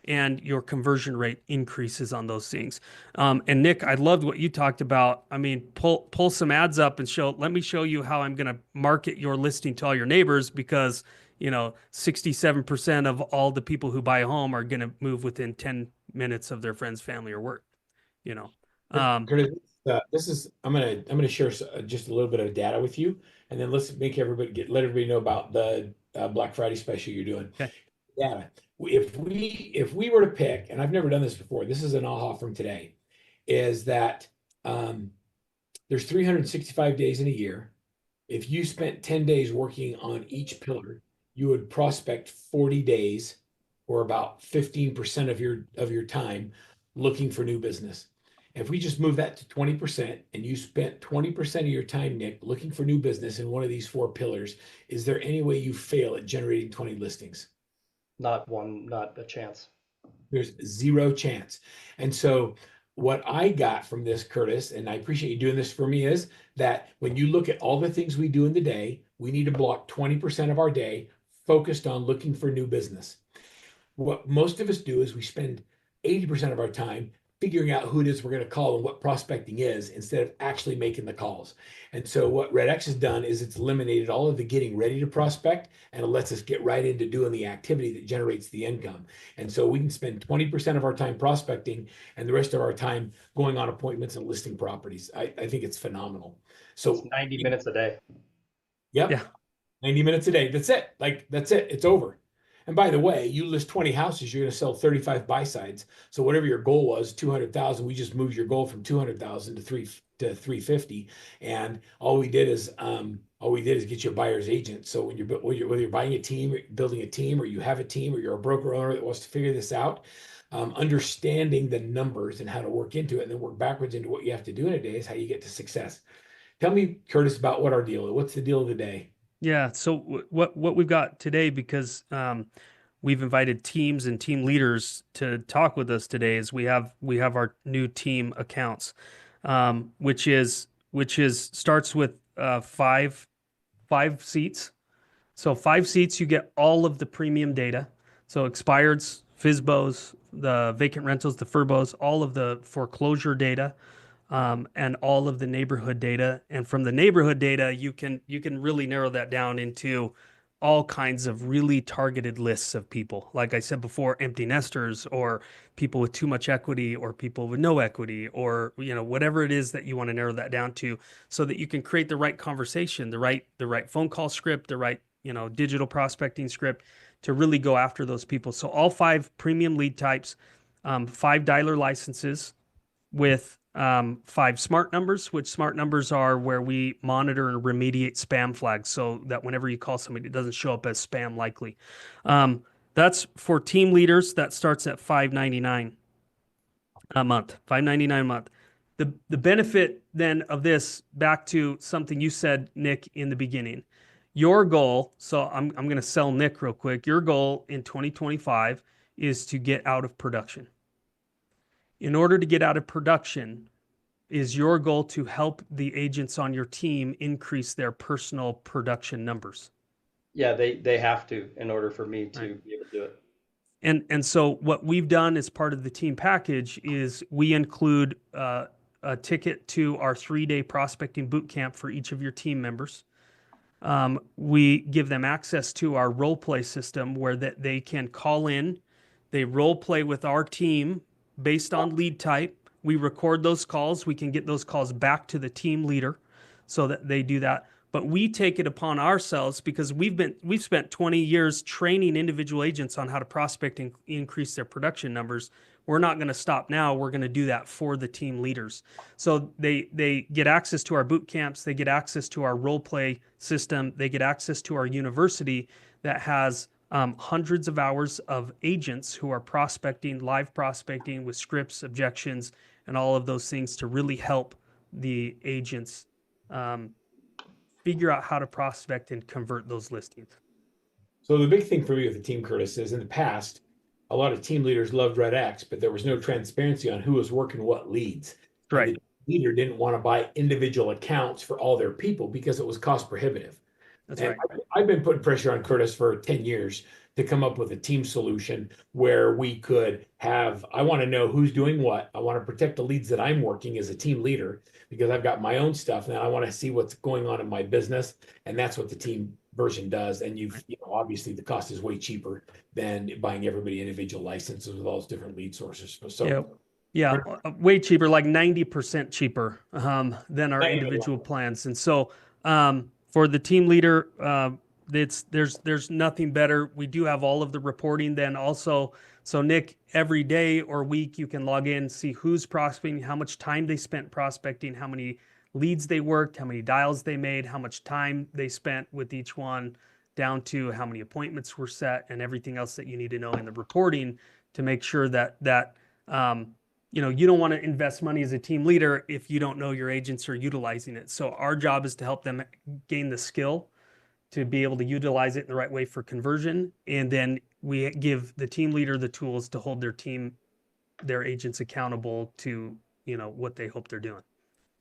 and your conversion rate increases on those things. And Nick, I loved what you talked about. I mean, pull some ads up and let me show you how I'm going to market your listing to all your neighbors, because 67% of all the people who buy a home are going to move within 10 minutes of their friend's family or work. Curtis, this is I'm gonna share just a little bit of data with you, and then let's make let everybody know about the Black Friday special you're doing. Okay. Data. If we were to pick, and I've never done this before, this is an aha from today, is that there's 365 days in a year. If you spent 10 days working on each pillar, you would prospect 40 days, or about 15% of your time, looking for new business. If we just move that to 20%, and you spent 20% of your time, Nick, looking for new business in one of these four pillars, is there any way you fail at generating 20 listings? Not a chance. There's zero chance. And so what I got from this, Curtis, and I appreciate you doing this for me, is that when you look at all the things we do in the day, we need to block 20% of our day focused on looking for new business. What most of us do is we spend 80% of our time figuring out who it is we're going to call and what prospecting is, instead of actually making the calls. And so what REDX has done is it's eliminated all of the getting ready to prospect, and it lets us get right into doing the activity that generates the income. And so we can spend 20% of our time prospecting and the rest of our time going on appointments and listing properties. I think it's phenomenal. So it's 90 minutes a day. Yep. Yeah. 90 minutes a day. That's it. That's it. It's over. And by the way, you list 20 houses, you're going to sell 35 buy sides. So whatever your goal was, 200,000, we just moved your goal from 200,000 to 350. And all we did is get you a buyer's agent. So whether you're buying a team, building a team, or you have a team, or you're a broker owner that wants to figure this out, understanding the numbers and how to work into it and then work backwards into what you have to do in a day is how you get to success. Tell me, Curtis, about what our deal is. What's the deal of the day? Yeah. So what we've got today, because we've invited teams and team leaders to talk with us today, is we have our new team accounts, which is starts with five seats. So 5 seats, you get all of the premium data. So expireds, FSBOs, the vacant rentals, the FURBOs, all of the foreclosure data, and all of the neighborhood data. And from the neighborhood data, you can really narrow that down into all kinds of really targeted lists of people. Like I said before, empty nesters, or people with too much equity, or people with no equity, or whatever it is that you want to narrow that down to, so that you can create the right conversation, the right phone call script, the right digital prospecting script to really go after those people. So all 5 premium lead types, 5 dialer licenses with 5 smart numbers, which smart numbers are where we monitor and remediate spam flags, so that whenever you call somebody, it doesn't show up as spam likely. That's for team leaders. That starts at $5.99 a month. $5.99 a month. The benefit then of this, back to something you said, Nick, in the beginning. Your goal, so I'm going to sell Nick real quick. Your goal in 2025 is to get out of production. In order to get out of production, is your goal to help the agents on your team increase their personal production numbers? Yeah, they have to in order for me to Right. be able to do it. And so what we've done as part of the team package is we include a ticket to our 3-day prospecting boot camp for each of your team members. We give them access to our role play system, where that they can call in, they role play with our team based on lead type. We record those calls. We can get those calls back to the team leader so that they do that. But we take it upon ourselves, because we've spent 20 years training individual agents on how to prospect and increase their production numbers. We're not going to stop now. We're going to do that for the team leaders. So they get access to our boot camps. They get access to our role play system. They get access to our university that has hundreds of hours of agents who are prospecting, live prospecting with scripts, objections, and all of those things to really help the agents figure out how to prospect and convert those listings. So the big thing for me with the team, Curtis, is in the past, a lot of team leaders loved REDX, but there was no transparency on who was working what leads. Right. And the leader didn't want to buy individual accounts for all their people because it was cost prohibitive. That's And right. I've been putting pressure on Curtis for 10 years to come up with a team solution where we could have, I want to know who's doing what. I want to protect the leads that I'm working as a team leader, because I've got my own stuff and I want to see what's going on in my business. And that's what the team version does. And obviously the cost is way cheaper than buying everybody individual licenses with all those different lead sources. So yeah, way cheaper, like 90% cheaper than our Not even individual plans. And so for the team leader, there's nothing better. We do have all of the reporting then also. So Nick, every day or week, you can log in, see who's prospecting, how much time they spent prospecting, how many leads they worked, how many dials they made, how much time they spent with each one, down to how many appointments were set, and everything else that you need to know in the reporting to make sure that you don't want to invest money as a team leader if you don't know your agents are utilizing it. So our job is to help them gain the skill to be able to utilize it in the right way for conversion. And then we give the team leader the tools to hold their agents accountable to, what they hope they're doing.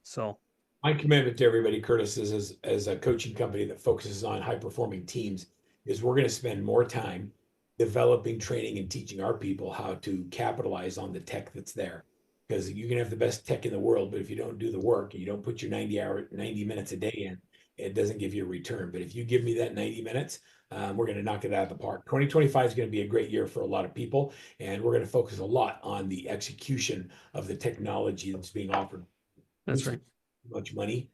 So my commitment to everybody, Curtis, is as a coaching company that focuses on high performing teams, is we're going to spend more time developing, training, and teaching our people how to capitalize on the tech that's there. Because you can have the best tech in the world, but if you don't do the work, you don't put your 90 minutes a day in, it doesn't give you a return. But if you give me that 90 minutes, we're going to knock it out of the park. 2025 is going to be a great year for a lot of people, and we're going to focus a lot on the execution of the technology that's being offered. that's right. Much money.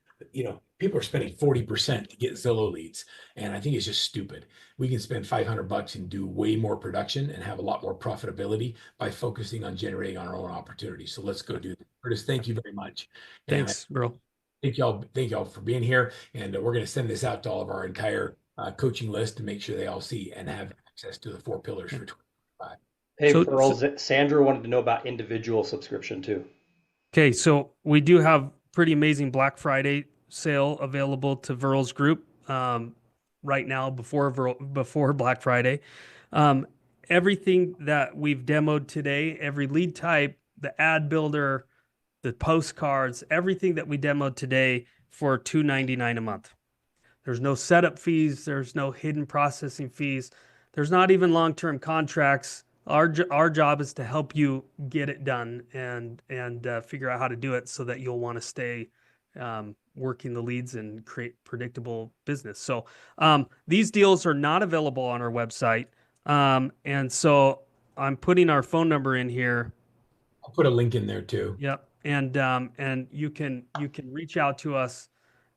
People are spending 40% to get Zillow leads. And I think it's just stupid. We can spend $500 and do way more production and have a lot more profitability by focusing on generating our own opportunities. So let's go do that. Curtis, thank you very much. Thanks, bro. Thank y'all for being here. And we're going to send this out to all of our entire coaching list to make sure they all see and have access to the 4 pillars for 2025. Hey, So- Verl, Sandra wanted to know about individual subscription too. Okay, so we do have pretty amazing Black Friday sale available to Verl's group. right now before Black Friday. Everything that we've demoed today, every lead type, the ad builder, the postcards, everything that we demoed today for $2.99 a month. There's no setup fees. There's no hidden processing fees. There's not even long-term contracts. Our job is to help you get it done and figure out how to do it so that you'll want to stay working the leads and create predictable business. So these deals are not available on our website. And so I'm putting our phone number in here. I'll put a link in there too. Yep. And you can reach out to us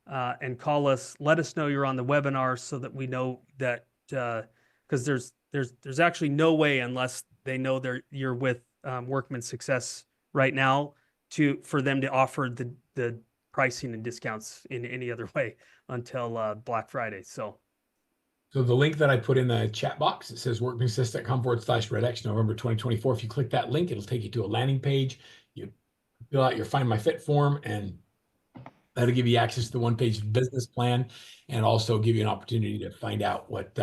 and call us. Let us know you're on the webinar so that we know that because there's actually no way unless they know you're with Workman Success right now for them to offer the pricing and discounts in any other way until Black Friday. So the link that I put in the chat box, it says workmansuccess.com/REDX November 2024. If you click that link, it'll take you to a landing page. You fill out your Find My Fit form, and that'll give you access to the one-page business plan and also give you an opportunity to find out what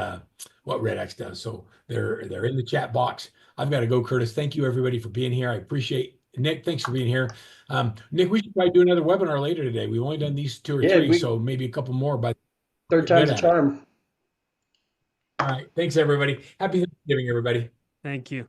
REDX does. So they're in the chat box. I've got to go, Curtis. Thank you, everybody, for being here. I appreciate Nick. Thanks for being here. Nick, we should probably do another webinar later today. We've only done these 2 or 3, so maybe a couple more, but third time's a charm. All right. Thanks, everybody. Happy Thanksgiving, everybody. thank you.